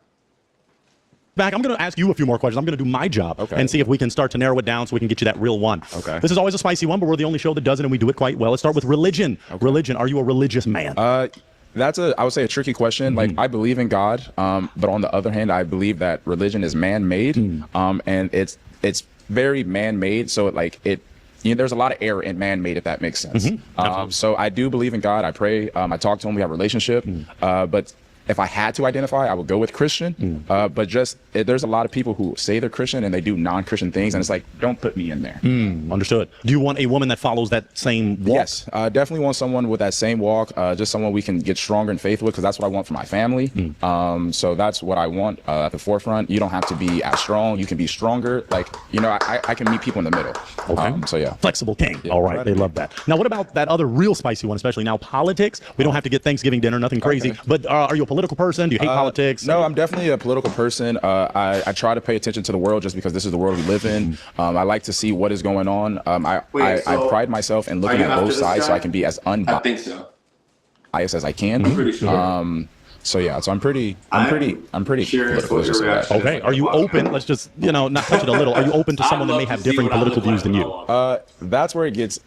Back, I'm going to ask you a few more questions. I'm going to do my job and see if we can start to narrow it down so we can get you that real one. Okay. This is always a spicy one, but we're the only show that does it, and we do it quite well. Let's start with religion. Religion. Are you a religious man? That's I would say a tricky question. Like, I believe in God, but on the other hand, I believe that religion is man-made, and it's very man-made. So there's a lot of error in man-made, if that makes sense. So I do believe in God. I pray. I talk to him. We have a relationship. But if I had to identify, I would go with Christian. But there's a lot of people who say they're Christian and they do non-Christian things, and it's like, don't put me in there. Understood. Do you want a woman that follows that same walk? Yes, definitely want someone with that same walk, just someone we can get stronger in faith with, because that's what I want for my family. So that's what I want at the forefront. You don't have to be as strong. You can be stronger. Like, I can meet people in the middle. So yeah. Flexible king. All right. They love that. Now, what about that other real spicy one, especially now, politics? We don't have to get Thanksgiving dinner, nothing crazy. But are you a political person? Do you hate politics? No, I'm definitely a political person. I try to pay attention to the world just because this is the world we live in. I like to see what is going on. I pride myself in looking at both sides so I can be as unbiased as I can. I'm pretty sure. So yeah, so I'm pretty political. Okay, are you open? Let's just not touch it a little. Are you open to someone that may have differing political views than you? That's where it gets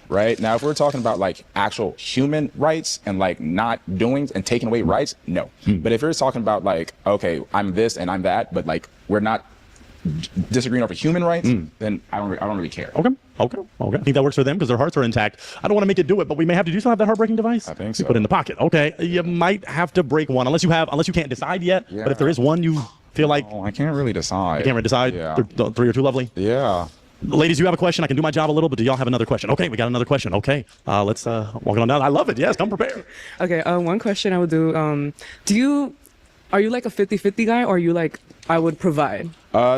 right now. If we're talking about like actual human rights and like not doing and taking away rights, no. But if you're talking about like, okay, I'm this and I'm that, but like we're not disagreeing over human rights, then I don't really care. Okay. I think that works for them because their hearts are intact. I don't want to make it do it, but we may have to. Do you still have that heartbreaking device? I think so. You put it in the pocket. Okay, you might have to break one unless you can't decide yet. Yeah. But if there is one you feel like, I can't really decide. You can't really decide. Yeah. Three or two, lovely. Yeah. Ladies, you have a question. I can do my job a little, but do y'all have another question? Okay, we got another question. Okay, let's walk on down. I love it. Yes, come prepared. Okay, one question I would do. Are you like a 50-50 guy, or are you like, I would provide?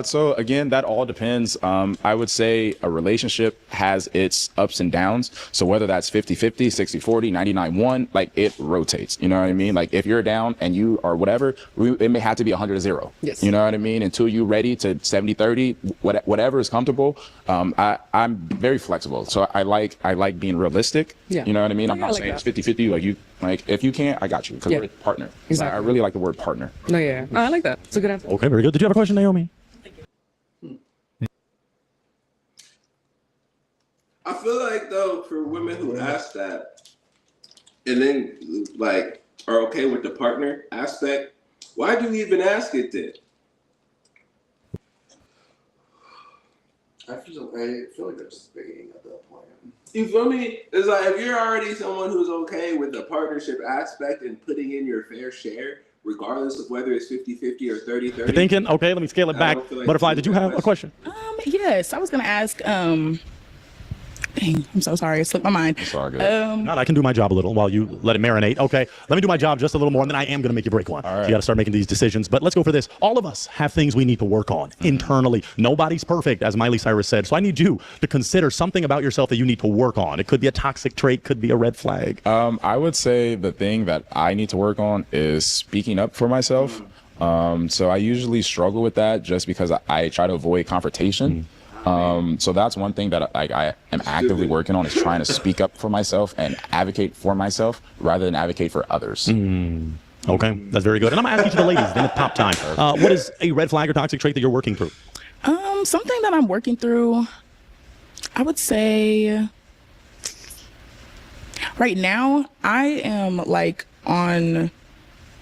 So again, that all depends. I would say a relationship has its ups and downs. So whether that's 50-50, 60-40, 99-1, like it rotates. You know what I mean? Like if you're down and you are whatever, it may have to be 100-0. Yes. You know what I mean? Until you're ready to 70-30, whatever is comfortable. I'm very flexible. So I like being realistic. Yeah. You know what I mean? I'm not saying it's 50-50. Like if you can't, I got you, because we're a partner. Exactly. I really like the word partner. No, yeah. I like that. It's a good answer. Okay, very good. Did you have a question, Naomi? I feel like though, for women who ask that and then like are okay with the partner aspect, why do you even ask it then? I feel like they're just baiting at that point. You feel me? It's like if you're already someone who's okay with the partnership aspect and putting in your fair share, regardless of whether it's 50-50 or 30-30. You're thinking, okay, let me scale it back. Like Butterfly, did you have a question? Yes, I was gonna ask. Dang, I'm so sorry. It slipped my mind. It's all good. I can do my job a little while you let it marinate. Okay, let me do my job just a little more, and then I am going to make you break one. All right. So you got to start making these decisions. But let's go for this. All of us have things we need to work on internally. Nobody's perfect, as Miley Cyrus said. So I need you to consider something about yourself that you need to work on. It could be a toxic trait, could be a red flag. I would say the thing that I need to work on is speaking up for myself. So I usually struggle with that just because I try to avoid confrontation. So that's one thing that I am actively working on, is trying to speak up for myself and advocate for myself rather than advocate for others. Okay, that's very good. And I'm going to ask each of the ladies, then it's pop time. What is a red flag or toxic trait that you're working through? Something that I'm working through, I would say right now I am like on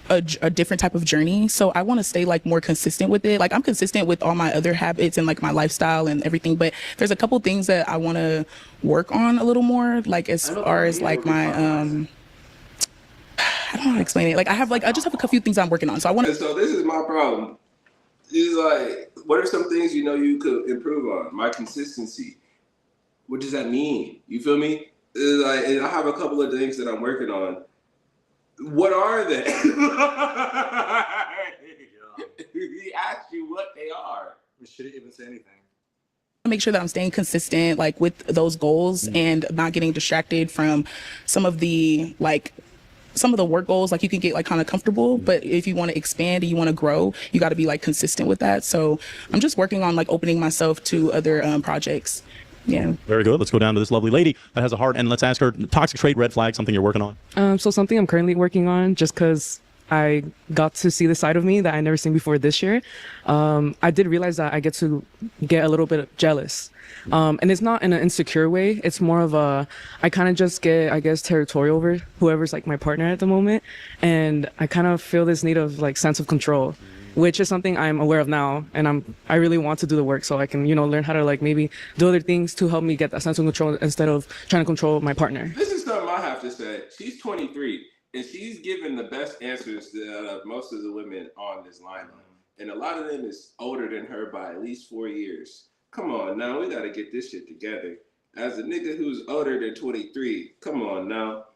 a different type of journey, so I want to stay like more consistent with it. Like I'm consistent with all my other habits and like my lifestyle and everything, but there's a couple things that I want to work on a little more, like as far as like my I don't know how to explain it. Like I just have a few things I'm working on, so I want to. So this is my problem. It's like, what are some things you could improve on? My consistency. What does that mean? You feel me? It's like, and I have a couple of things that I'm working on. What are they? He asked you what they are. We shouldn't even say anything. Make sure that I'm staying consistent, like with those goals, and not getting distracted from some of the work goals. Like you can get like kind of comfortable, but if you want to expand and you want to grow, you got to be like consistent with that. So I'm just working on like opening myself to other projects. Yeah. Very good. Let's go down to this lovely lady that has a heart, and let's ask her, toxic trait, red flag, something you're working on. So something I'm currently working on, just because I got to see the side of me that I never seen before this year. I did realize that I get to get a little bit jealous. And it's not in an insecure way. It's more of I kind of just get, I guess, territorial over whoever's like my partner at the moment. And I kind of feel this need of like sense of control, which is something I'm aware of now. And I really want to do the work so I can, learn how to like maybe do other things to help me get that sense of control instead of trying to control my partner. This is something I have to say. She's 23. And she's given the best answers to most of the women on this lineup. And a lot of them is older than her by at least 4 years. Come on now, we gotta get this shit together. As a nigga who's older than 23, come on now.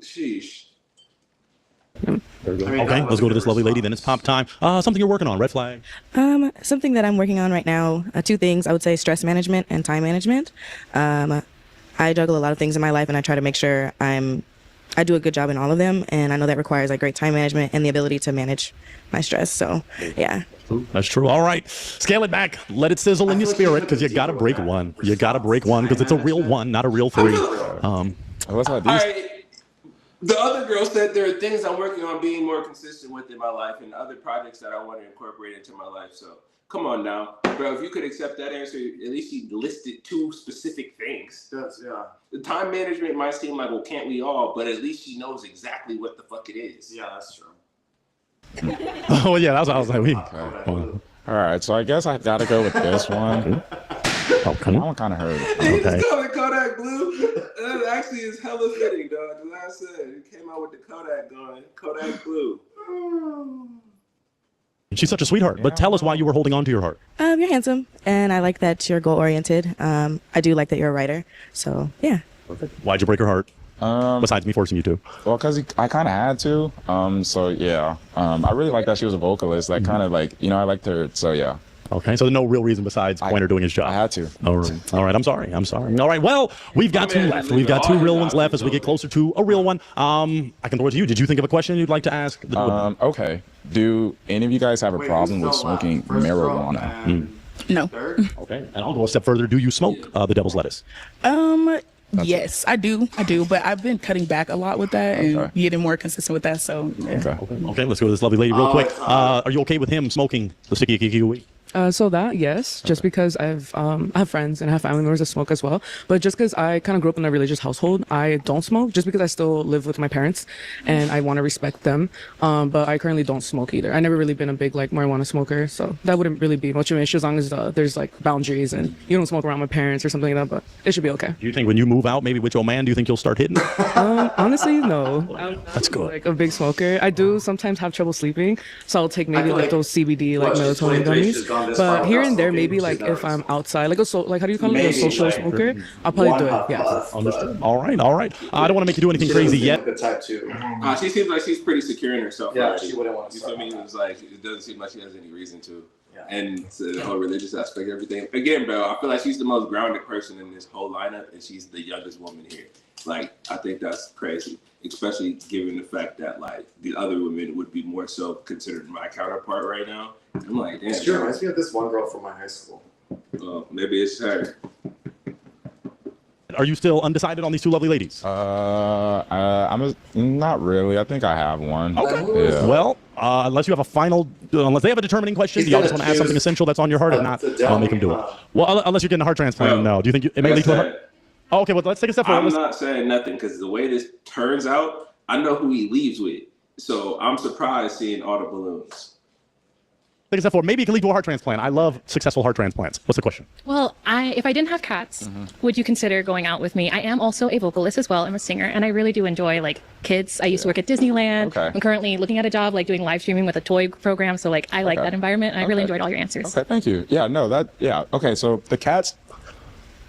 Sheesh. Okay, let's go to this lovely lady, then it's pop time. Something you're working on, red flag. Something that I'm working on right now, two things, I would say stress management and time management. I juggle a lot of things in my life, and I try to make sure I do a good job in all of them, and I know that requires like great time management and the ability to manage my stress. So, yeah. That's true. All right, scale it back. Let it sizzle in your spirit, because you gotta break one. You gotta break one, because it's a real one, not a real three. What's that? All right. The other girl said there are things I'm working on being more consistent with in my life, and other projects that I want to incorporate into my life. So come on now, bro. If you could accept that answer, at least you listed 2 specific things. Yeah. The time management might seem like, well, can't we all? But at least she knows exactly what the fuck it is. Yeah, that's true. Oh yeah, that's what I was like. All right, so I guess I gotta go with this one. That one kind of hurt. Okay. Call it Kodak Blue. That actually is hella fitting, dog. Like I said, it came out with the Kodak going. Kodak Blue. She's such a sweetheart. But tell us why you were holding on to your heart. You're handsome, and I like that you're goal oriented. I do like that you're a writer. So yeah. Perfect. Why'd you break her heart? Besides me forcing you to. Well, because I kind of had to. So yeah. I really like that she was a vocalist. Like kind of like, I liked her. So yeah. Okay, so no real reason besides Pointer doing his job. I had to. All right. I'm sorry. All right. Well, we've got 2 left. We've got 2 real ones left as we get closer to a real one. I can throw it to you. Did you think of a question you'd like to ask? Okay. Do any of you guys have a problem with smoking marijuana? No. Okay. And I'll go a step further. Do you smoke the devil's lettuce? Yes, I do, but I've been cutting back a lot with that and getting more consistent with that. So yeah. Okay. Let's go to this lovely lady real quick. Are you okay with him smoking the sticky kiwi? So that, yes, just because I have friends and I have family members that smoke as well. But just because I kind of grew up in a religious household, I don't smoke just because I still live with my parents and I want to respect them. But I currently don't smoke either. I never really been a big like marijuana smoker, so that wouldn't really be much of an issue as long as there's like boundaries and you don't smoke around my parents or something like that. But it should be okay. Do you think when you move out, maybe with your man, do you think you'll start hitting? Honestly, no. That's good. Like a big smoker. I do sometimes have trouble sleeping, so I'll take maybe like those CBD like melatonin gummies. But here and there, maybe like if I'm outside, like how do you call it, a social smoker, I'll probably do it. Yeah. Understood. All right. I don't want to make you do anything crazy yet. Type 2. She seems like she's pretty secure in herself. Yeah, already. she wouldn't want to. You feel me? It's like it doesn't seem like she has any reason to. Yeah. And the whole religious aspect, everything. Again, bro, I feel like she's the most grounded person in this whole lineup, and she's the youngest woman here. Like, I think that's crazy, especially given the fact that like the other women would be more so considered my counterpart right now. I'm like, damn. It's true. Reminds me of this one girl from my high school. Maybe it's her. Are you still undecided on these 2 lovely ladies? Not really. I think I have one. Okay. Yeah. Well, unless you have a final, unless they have a determining question, do y'all just want to ask something essential that's on your heart? If not, I'll make them do it. Well, unless you're getting a heart transplant, no. Do you think it may lead to a heart? Oh, okay, well, let's take a step forward. I'm not saying nothing because the way this turns out, I know who he leaves with. So I'm surprised seeing all the balloons. Take a step forward. Maybe it can lead to a heart transplant. I love successful heart transplants. What's the question? Well, if I didn't have cats, would you consider going out with me? I am also a vocalist as well. I'm a singer, and I really do enjoy like kids. I used to work at Disneyland. Okay. I'm currently looking at a job like doing live streaming with a toy program. So like I like that environment, and I really enjoyed all your answers. Okay, thank you. Yeah, no, okay, so the cats.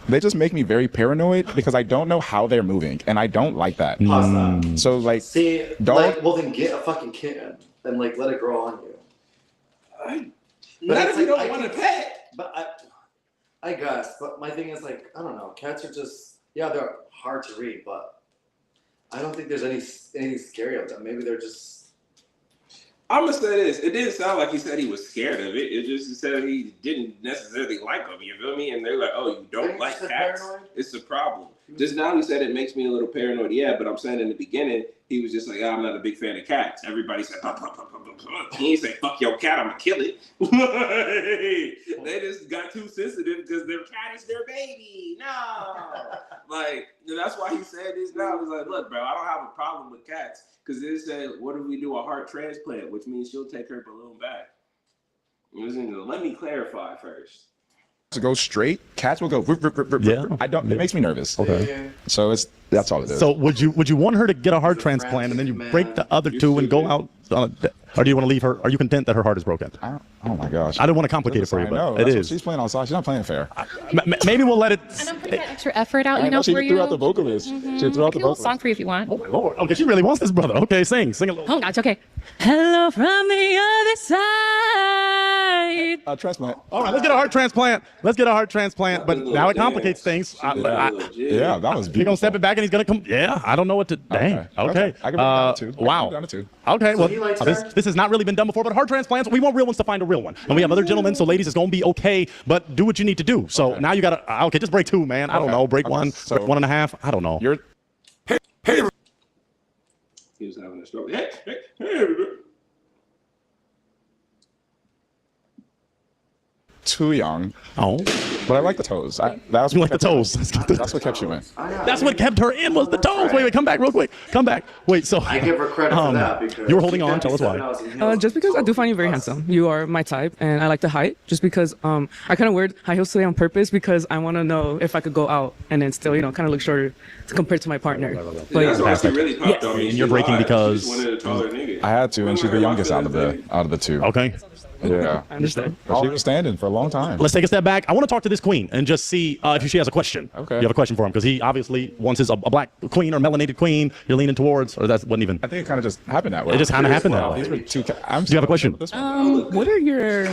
they just make me very paranoid because I don't know how they're moving, and I don't like that. So like, See, don't. like, well then get a fucking kitten and like let it grow on you. Not if you don't want a pet. But I guess. But my thing is like, I don't know. Cats are just they're hard to read, but I don't think there's anything scary of them. Maybe they're just. I'm gonna say this. It didn't sound like he said he was scared of it. It just said he didn't necessarily like them. You feel me? And they're like, "Oh, you don't like cats? It's a problem." Just now he said it makes me a little paranoid. Yeah, but I'm saying in the beginning he was just like, "I'm not a big fan of cats." Everybody said, "Pup, pup, pup, pup, pup, pup." He ain't say, "Fuck your cat, I'ma kill it." They just got too sensitive because their cat is their baby. No, like that's why he said this. Now he's like, "Look, bro, I don't have a problem with cats." Because they said, what if we do a heart transplant, which means she'll take her balloon back. Let me clarify first. To go straight, cats will go. Yeah. I don't. It makes me nervous. Okay. So that's all it is. So would you want her to get a heart transplant and then you break the other two and go out, or do you want to leave her? Are you content that her heart is broken? Oh my gosh. I don't want to complicate it for you, but it is. She's playing on side. She's not playing fair. Maybe we'll let it. And I'm putting that extra effort out, you know, she for threw you. out the vocalist. She threw out the vocalist. Song for you if you want. Oh my Lord. Okay, she really wants this, brother. Okay, sing a little. Oh gosh, okay. Hello from the other side. Transplant. All right, let's get a heart transplant. But now it complicates things. Yeah, that was beautiful. You're gonna step it back and he's gonna come. Yeah, I don't know what to. Dang. Okay. I can bring it down to 2. Wow. Okay. Well, this has not really been done before, but heart transplants, we want real ones to find a real one, and we have other gentlemen. So, ladies, it's gonna be okay, but do what you need to do. So now you gotta. Okay, just break 2, man. I don't know. Break 1, So, break 1.5. I don't know. He was having a stroke. Hey. Too young. Oh. But I like the toes. You like the toes. That's what kept you in. That's what kept her in was the toes. Wait, come back real quick. Come back. Wait, so I give her credit for that because you were holding on. Tell us why. Just because I do find you very handsome. You are my type, and I like the height. Just because I kind of wear high heels today on purpose because I want to know if I could go out and then still, kind of look shorter compared to my partner. But That's why she really popped on me. And you're breaking because She's one of the taller niggas. I had to, and she's the youngest out of the 2. Okay. Yeah. I understand. But she was standing for a long time. Let's take a step back. I want to talk to this queen and just see if she has a question. Okay. You have a question for him because he obviously wants a black queen or melanated queen. You're leaning towards, or that wasn't even. I think it kind of just happened that way. It just kind of happened that way. These were 2. Do you have a question? What are your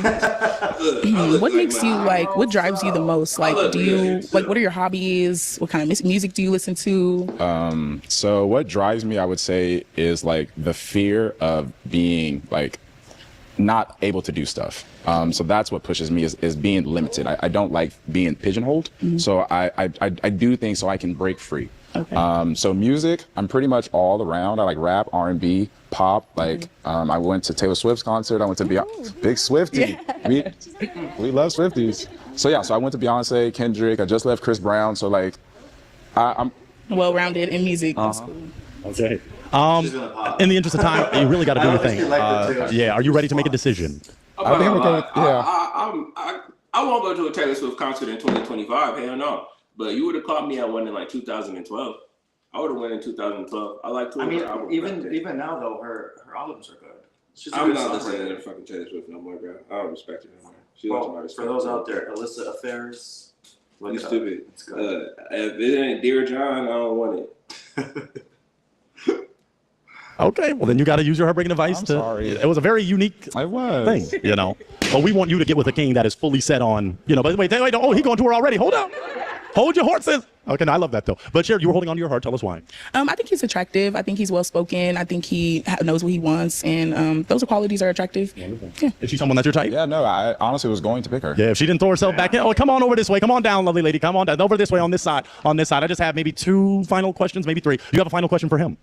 what makes you like what drives you the most? Like do you like what are your hobbies? What kind of music do you listen to? So what drives me, I would say, is like the fear of being like not able to do stuff. So that's what pushes me is being limited. I don't like being pigeonholed. So I do things so I can break free. Okay. So music, I'm pretty much all around. I like rap, R&B, pop. Like I went to Taylor Swift's concert. I went to Beyonce. Big Swiftie. We love Swifties. So yeah, so I went to Beyonce, Kendrick. I just left Chris Brown. So like I'm well-rounded in music. That's cool. Okay. In the interest of time, you really got to do your thing. Yeah. Are you ready to make a decision? I think I'm okay with, I won't go to a Taylor Swift concert in 2025. Hell no. But you would have caught me at one in like 2012. I would have went in 2012. I like to. I mean, even now though, her albums are good. I'm not listening to fucking Taylor Swift no more, bro. I don't respect her no more. She for those out there, illicit affairs. You stupid. If it ain't Dear John, I don't want it. Okay, well then you got to use your heartbreaking device. Sorry. It was a very unique thing, But we want you to get with a king that is fully set on, But wait, oh, he going to her already. Hold up, hold your horses. Okay, no, I love that though. But Sharon, you were holding on to your heart. Tell us why. I think he's attractive. I think he's well spoken. I think he knows what he wants, and those qualities are attractive. Yeah. Is she someone that's your type? Yeah, no, I honestly was going to pick her. Yeah, if she didn't throw herself back in. Oh, come on over this way. Come on down, lovely lady. Come on down. Over this way on this side. On this side. I just have maybe 2 final questions, maybe 3. You have a final question for him?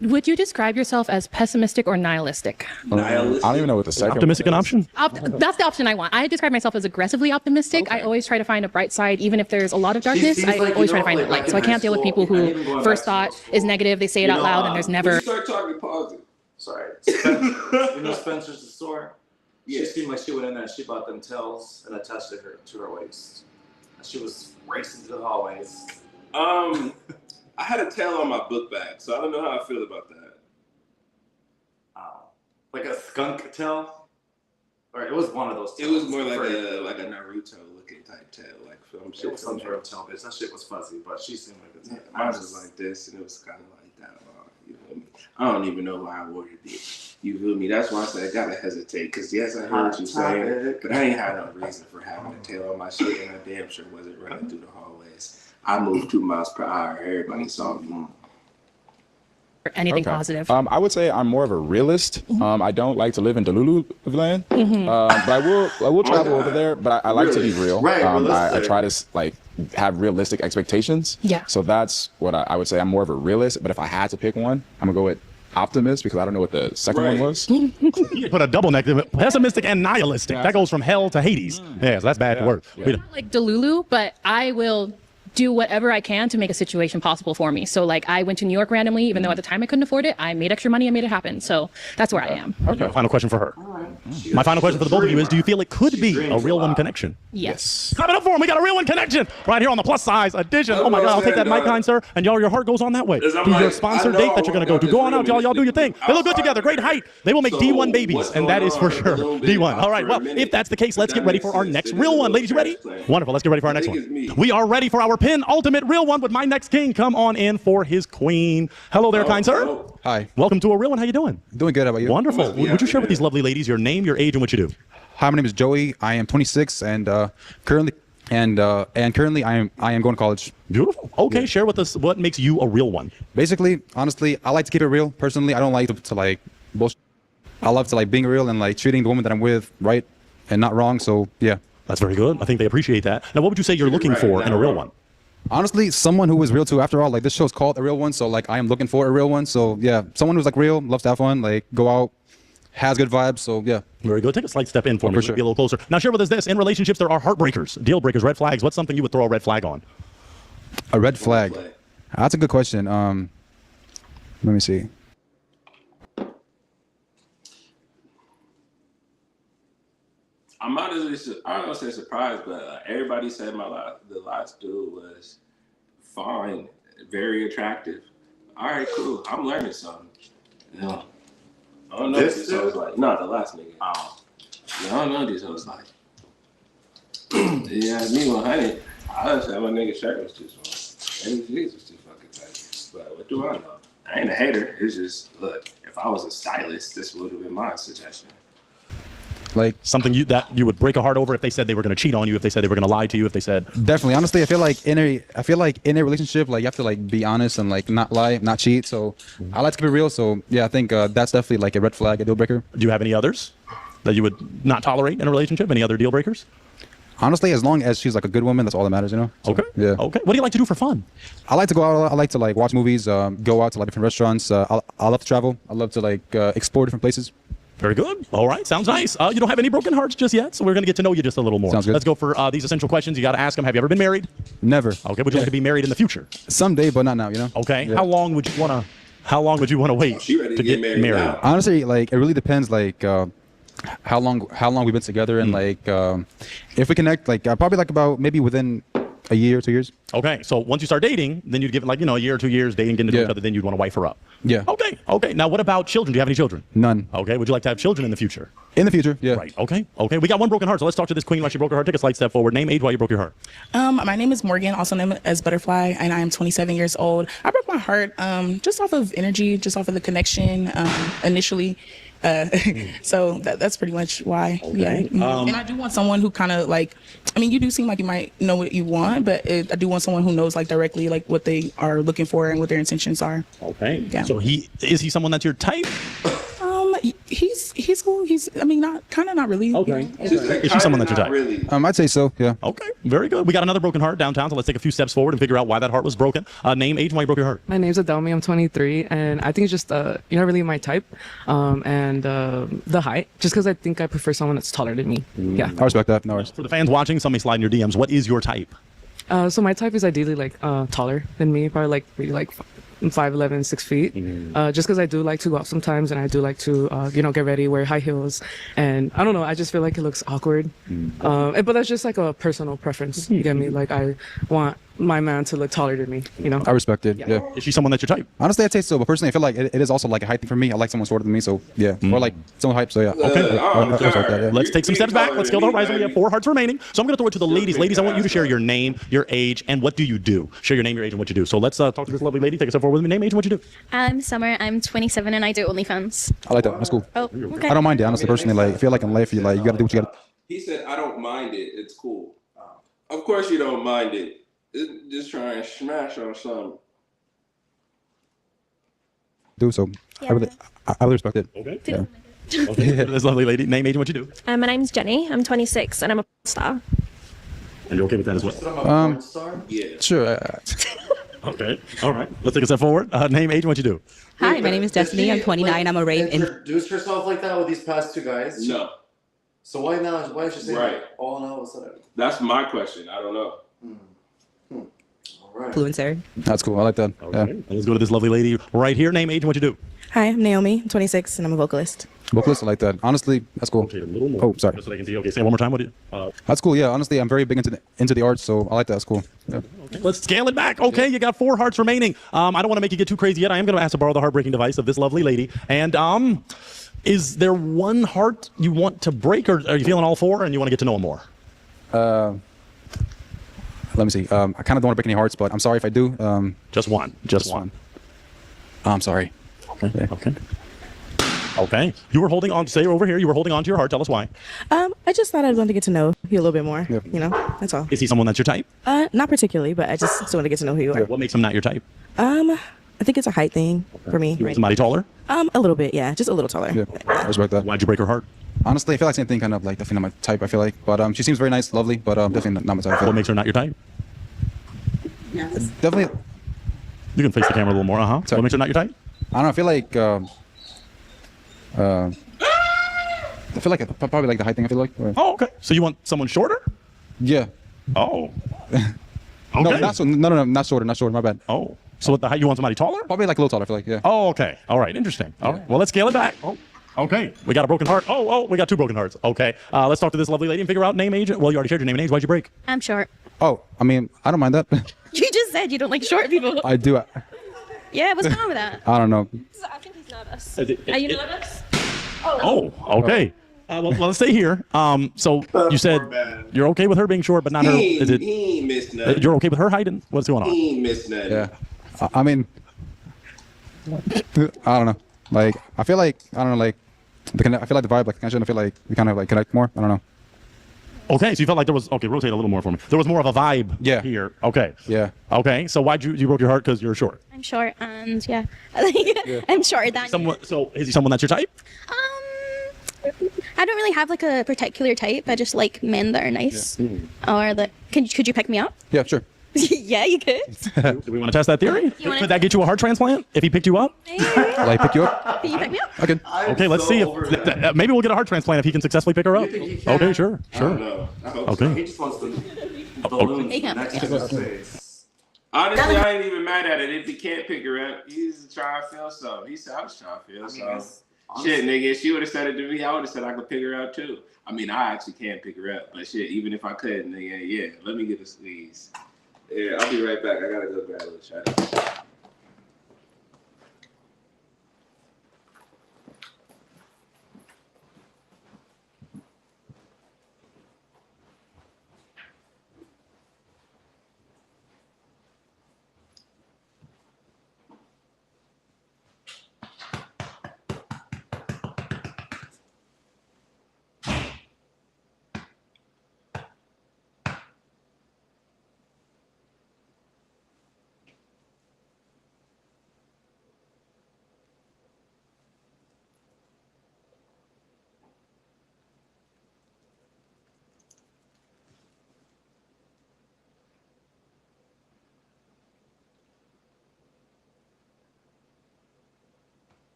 Would you describe yourself as pessimistic or nihilistic? I don't even know what the second optimistic an option? That's the option I want. I describe myself as aggressively optimistic. I always try to find a bright side, even if there's a lot of darkness. She's I like, always try to find the light. So I can't deal with people who first thought is negative. They say it out loud, and there's never. Start talking positive. Sorry. Spencer's the store. Yeah. She seemed like she went in there and she bought them tails and attached to her waist. And she was racing through the hallways. I had a tail on my book bag, so I don't know how I feel about that. Like a skunk tail? Or it was one of those tails. It was more like a Naruto looking type type tail. Like film It shit. was some real tail, bitch. That shit was fuzzy, but she seemed like a tail. Mine was like this, and it was kind of like that. You feel me? I don't even know why I ordered it. You feel me? That's why I said I gotta hesitate. Cause yes, I heard what you saying, but I ain't had no reason for having a tail on my shit, and I damn sure wasn't running through the hallways. I moved 2 miles per hour. Everybody saw me. Or anything positive. I would say I'm more of a realist. I don't like to live in Delulu land, but I will travel over there. But I like to be real. Right, I try to like have realistic expectations. Yeah. So that's what I would say. I'm more of a realist. But if I had to pick one, I'm gonna go with optimist because I don't know what the second one was. You put a double negative, pessimistic and nihilistic. That goes from hell to Hades. Yeah, so that's bad to work. I'm not like Delulu, but I will do whatever I can to make a situation possible for me. So like I went to New York randomly, even though at the time I couldn't afford it. I made extra money and made it happen. So that's where I am. Okay. Final question for her. My final question for the both of you is, do you feel it could be a real one connection? Yes. Clap it up for him. We got a real one connection right here on the plus size edition. Oh my God, I'll take that mic, kind sir. And y'all, your heart goes on that way. To your sponsored date that you're going to go to. Go on out, y'all. Y'all do your thing. They look good together. Great height. They will make D1 babies, and that is for sure. D1. All right. Well, if that's the case, let's get ready for our next real one. Ladies, you ready? Wonderful. Let's get ready for our next one. We are ready for our penultimate real one with my next king. Come on in for his queen. Hello there, kind sir. Hi. Welcome to a real one. How you doing? Doing good. How about you? Wonderful. Would you share with these lovely ladies your name, your age, and what you do? Hi, my name is Joey. I am 26 and currently I am going to college. Beautiful. Okay, yeah. Share with us what makes you a real one. Basically, honestly, I like to keep it real. Personally, I don't like to like bullshit. I love to like being real and like treating the woman that I'm with right and not wrong. So yeah. That's very good. I think they appreciate that. Now, what would you say you're looking for in a real one? Honestly, someone who is real too. After all, like this show is called A Real One, so like I am looking for a real one. So yeah, someone who's like real, loves to have fun, like go out, has good vibes. So yeah. Very good. Take a slight step in for me. Sure. Be a little closer. Now share with us this. In relationships, there are heartbreakers, deal breakers, red flags. What's something you would throw a red flag on? A red flag. That's a good question. Let me see. I'm honestly, I don't want to say surprised, but everybody said the last dude was fine, very attractive. All right, cool. I'm learning something. Yeah. I don't know what these hoes like. No, the last nigga. Oh. Yeah, I don't know what these hoes like. Yeah, me 100. I just said my nigga shirt was too small. And his jeans was too fucking tight. But what do I know? I ain't a hater. It's just, look, if I was a stylist, this would have been my suggestion. Like something that you would break a heart over if they said they were going to cheat on you, if they said they were going to lie to you, if they said. Definitely. Honestly, I feel like in a relationship, like you have to like be honest and like not lie, not cheat. So I like to keep it real. So yeah, I think that's definitely like a red flag, a deal breaker. Do you have any others that you would not tolerate in a relationship? Any other deal breakers? Honestly, as long as she's like a good woman, that's all that matters, you know? So, okay. Yeah. Okay. What do you like to do for fun? I like to go out. I like to like watch movies, go out to like different restaurants. I love to travel. I love to like explore different places. Very good. All right. Sounds nice. You don't have any broken hearts just yet, so we're going to get to know you just a little more. Sounds good. Let's go for these essential questions. You got to ask them. Have you ever been married? Never. Okay. Would you like to be married in the future? Someday, but not now, you know? Okay. Yeah. How long would you want to wait to get married? Honestly, like it really depends like how long we've been together and like if we connect like probably like about maybe within a year, 2 years. Okay, so once you start dating, then you'd give it like, a year or 2 years dating, getting to know each other, then you'd want to wife her up. Yeah. Okay. Now what about children? Do you have any children? None. Okay, would you like to have children in the future? In the future, yeah. Right, okay. We got one broken heart, so let's talk to this queen while she broke her heart. Take a slight step forward. Name, age, why you broke your heart. My name is Morgan, also known as Butterfly, and I am 27 years old. I broke my heart just off of energy, just off of the connection initially. So that's pretty much why. Okay. Yeah. And I do want someone who kind of like, I mean, you do seem like you might know what you want, but I do want someone who knows like directly like what they are looking for and what their intentions are. Okay. Yeah. So is he someone that's your type? He's cool. Not really. Okay. Is she someone that's your type? Really. I'd say so. Yeah. Okay. Very good. We got another broken heart downtown, so let's take a few steps forward and figure out why that heart was broken. Name, age, why you broke your heart. My name's Adelmi. I'm 23, and I think it's just you're not really my type, and the height. Just because I think I prefer someone that's taller than me. Yeah. I respect that. No worries. For the fans watching, some may slide in your DMs. What is your type? So my type is ideally like taller than me, probably like maybe like 5'11", 6 feet. Just because I do like to go out sometimes, and I do like to get ready, wear high heels, and I don't know, I just feel like it looks awkward. But that's just like a personal preference. You get me? Like I want my man to look taller than me, you know? I respect it. Yeah. Is she someone that's your type? Honestly, I'd say so, but personally, I feel like it is also like a height thing for me. I like someone shorter than me, so yeah, or like someone height. So yeah. Okay. I respect that, yeah. Let's take some steps back. Let's scale the horizon. We have 4 hearts remaining. So I'm going to throw it to the ladies. Ladies, I want you to share your name, your age, and what do you do? Share your name, your age, and what you do. So let's talk to this lovely lady. Take a step forward with me. Name, age, and what you do. I'm Summer. I'm 27 and I do OnlyFans. I like that. That's cool. Oh, okay. I don't mind it, honestly. Personally, like I feel like in life, you gotta do what you gotta. He said, "I don't mind it. It's cool." Of course you don't mind it. Just try and smash on something. Do so. I really respect it. Okay. Yeah. Okay. This lovely lady. Name, age, and what you do. My name's Jenny. I'm 26 and I'm a star. And you're okay with that as well? Yeah. Sure. Okay. All right. Let's take a step forward. Name, age, and what you do. Hi, my name is Destiny. I'm 29. I'm a rave. Introduce herself like that with these past 2 guys? No. So why now? Why is she saying Right. all now of a sudden? That's my question. I don't know. Influencer. That's cool. I like that. Okay. Yeah. And let's go to this lovely lady right here. Name, age, and what you do. Hi, I'm Naomi. I'm 26 and I'm a vocalist. Vocalist, I like that. Honestly, that's cool. Okay, a little more. Oh, sorry. Just so they can see. Okay, say it one more time. What do you? That's cool. Yeah, honestly, I'm very big into the arts, so I like that. That's cool. Yeah. Okay. Let's scale it back. Okay, you got 4 hearts remaining. I don't want to make you get too crazy yet. I am going to ask to borrow the heartbreaking device of this lovely lady. And is there one heart you want to break, or are you feeling all 4 and you want to get to know them more? Let me see. I kind of don't want to break any hearts, but I'm sorry if I do. Just one. Just one. I'm sorry. Okay. Okay. Okay. You were holding on. Stay over here. You were holding on to your heart. Tell us why. I just thought I'd want to get to know you a little bit more. Yeah. You know, that's all. Is he someone that's your type? Not particularly, but I just want to get to know who you are. What makes him not your type? I think it's a height thing for me. You want somebody taller? A little bit, yeah, just a little taller. Yeah, I respect that. Why'd you break her heart? Honestly, I feel like same thing, kind of like definitely not my type. I feel like, but she seems very nice, lovely, but definitely not my type. What makes her not your type? Definitely. You can face the camera a little more. What makes her not your type? I don't know. I feel like. I feel like probably like the height thing. I feel like. Oh, okay. So you want someone shorter? Yeah. Oh. Okay. No, not shorter. Not shorter. My bad. Oh. So what the height? You want somebody taller? Probably like a little taller. I feel like. Yeah. Oh, okay. All right. Interesting. All right. Well, let's scale it back. Oh. Okay. We got a broken heart. Oh, we got 2 broken hearts. Okay. Let's talk to this lovely lady and figure out name, age. Well, you already shared your name and age. Why'd you break? I'm short. Oh, I mean, I don't mind that. You just said you don't like short people. I do. Yeah, what's wrong with that? I don't know. I think he's nervous. Are you nervous? Oh, okay. Well, let's stay here. So you said you're okay with her being short, but not her. Is it? He ain't missed nothing. You're okay with her height, and what's going on? He ain't missed nothing. Yeah. I mean, I don't know. Like, I feel like I don't know. Like, I feel like the vibe. Like, I feel like we kind of like connect more. I don't know. Okay, so you felt like there was rotate a little more for me. There was more of a vibe. Yeah. Here. Okay. Yeah. Okay. So why'd you broke your heart because you're short? I'm short and yeah, I'm shorter than you. So is he someone that's your type? I don't really have like a particular type. I just like men that are nice. Yeah. Or that could you pick me up? Yeah, sure. Yeah, you could. Do we want to test that theory? Could that get you a heart transplant if he picked you up? Will I pick you up? Can you pick me up? Okay. Okay, let's see if maybe we'll get a heart transplant if he can successfully pick her up. Okay, sure. I don't know. I hope Okay. so. He just wants the balloon He can't next pick to me up. his face. Honestly, I ain't even mad at it. If he can't pick her up, he's trying to feel something. He said, I was trying to feel something. Shit, nigga, if she would have said it to me, I would have said I could pick her up too. I mean, I actually can't pick her up, but shit, even if I could, nigga, yeah, let me get a squeeze. Yeah, I'll be right back. I gotta go grab a little shot.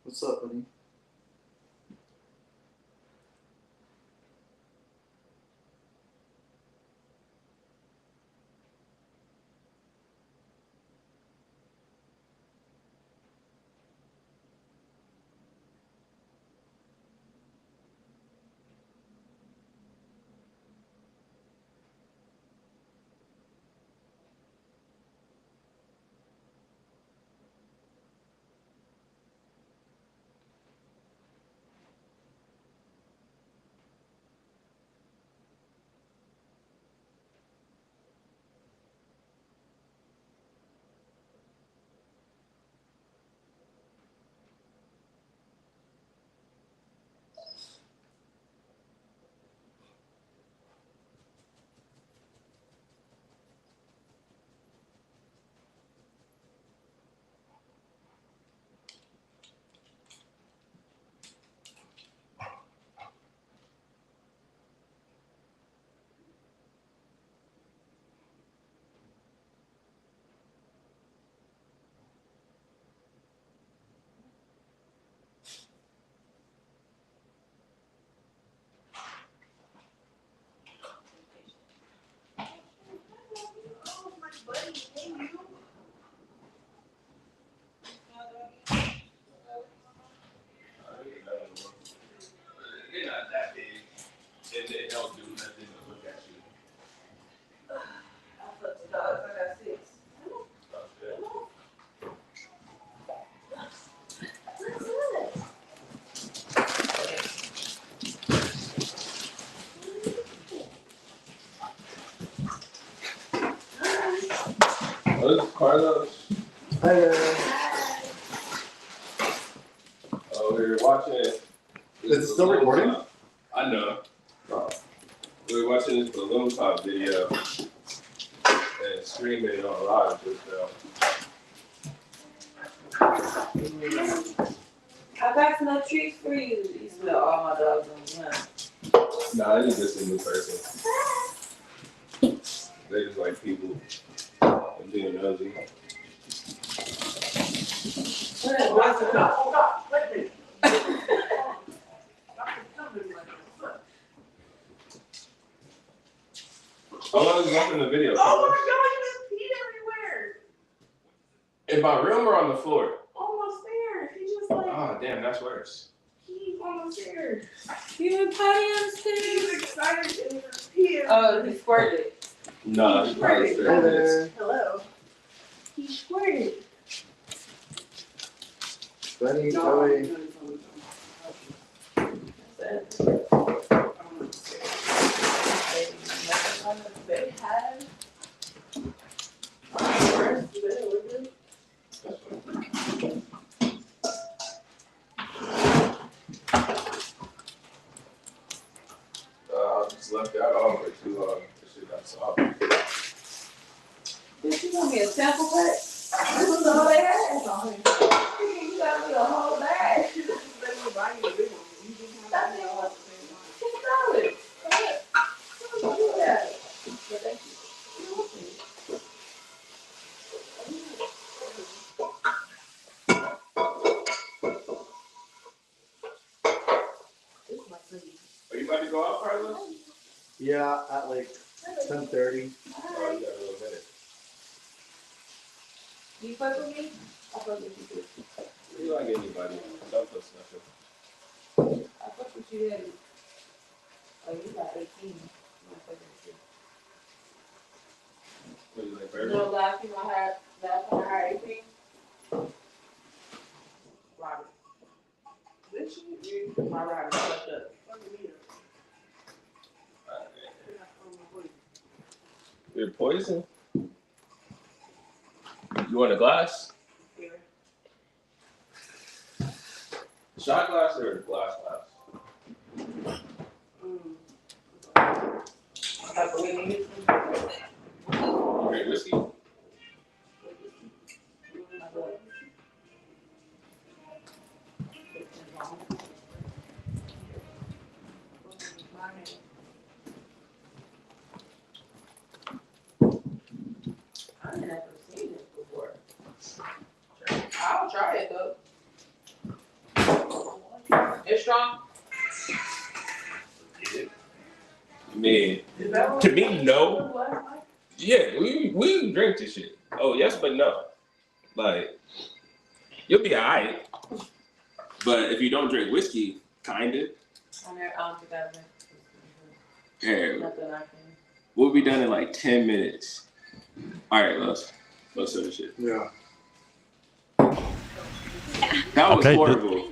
What's up, buddy? They're not that big, and they don't do nothing to look at you. Oh, this is Carlos. Hi there. Oh, we were watching. Is it still recording? I know. We were watching this balloon pop video and streaming it on live just now. I got some treats for you. You smell all my dogs on the Nah, they just a new person. They just like people being nosy. What's the cup? Oh, God, let me. How long is left in the video? Oh my God, you just peed everywhere. In my room or on the floor? On the stairs. He just like. Oh, damn, that's worse. He's on the stairs. He went potty on the stairs. He's excited and he peed. Oh, he squirted. No, he probably scared. Hello. He squirted. Buddy, Joey. I just left that on for too long. This shit got soft. Did you want me a sample pack? This was all they had. You got me a whole bag. Let me buy you a big one. That's it. $6. Do that. Thank you. Are you about to go out, Carlos? Yeah, at like 10:30. Oh, you got a little minute. Do you fuck with me? I fuck with you too. You like anybody. Don't feel special. I fuck with you then. Oh, you got 18. I fuck with you. What, you like You bourbon? know, last time I had 18. Robert. This shit, my Robert fucked up. Fuck me up. You're poison. You want a glass? Shot glass or glass? Great whiskey. I've never seen it before. I'll try it though. It's strong. Man, to me, no. Yeah, we drink this shit. Oh, yes, but no. Like, you'll be alright. But if you don't drink whiskey, kinda. Yeah. We'll be done in like 10 minutes. Alright, let's do this shit. Yeah. That was Okay, horrible.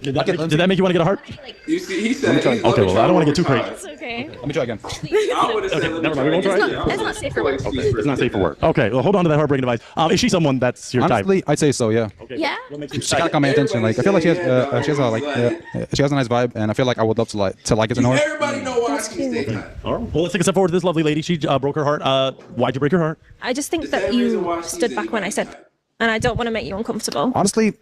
Did that make you want to get a heart? You see, he said. Okay, well, I don't want to get too crazy. It's okay. Let me try again. I would have said, Okay, never mind. We won't try. It's not safe for work. Okay, it's not safe for work. Okay, well, hold on to that heartbreaking device. Is she someone that's your Honestly, type? I'd say so. Yeah. Okay. Yeah. What makes you She kind of caught my attention. Like I feel like she has a nice vibe, and I feel like I would love to get to know her. Everybody know why she's taking. All right. Well, let's take a step forward to this lovely lady. She broke her heart. Why'd you break her heart? I just think that you stood back when I said that, and I don't want to make you uncomfortable. Honestly,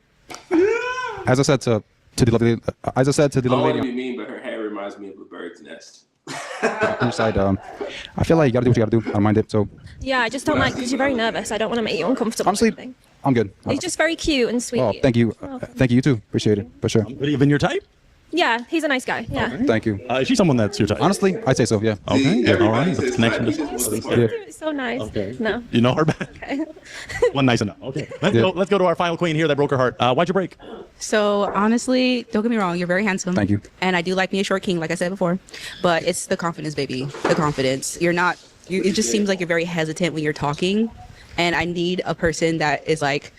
as I said to the lovely, as I said to the I don't lovely want to lady be mean, but her hair reminds me of a bird's nest. on your side, I feel like you gotta do what you gotta do. I don't mind it. So Yeah, I just don't like because you're very nervous. I don't want to make you uncomfortable. honestly, I'm good. He's just very cute and sweet. Oh, thank you. Thank you. You too. Appreciate it for sure. Would he have been your type? Yeah, he's a nice guy. Yeah. Thank you. Is she someone that's your type? Honestly, I'd say so. Yeah. Okay. Yeah, all right. That's connection. Yeah. It's so nice. Okay. No. You know her back? Okay. One nice enough. Okay. Let's go to our final queen here that broke her heart. Why'd you break? So honestly, don't get me wrong, you're very handsome. Thank you. And I do like me a short king, like I said before. But it's the confidence, baby. The confidence. It just seems like you're very hesitant when you're talking. And I need a person that is like,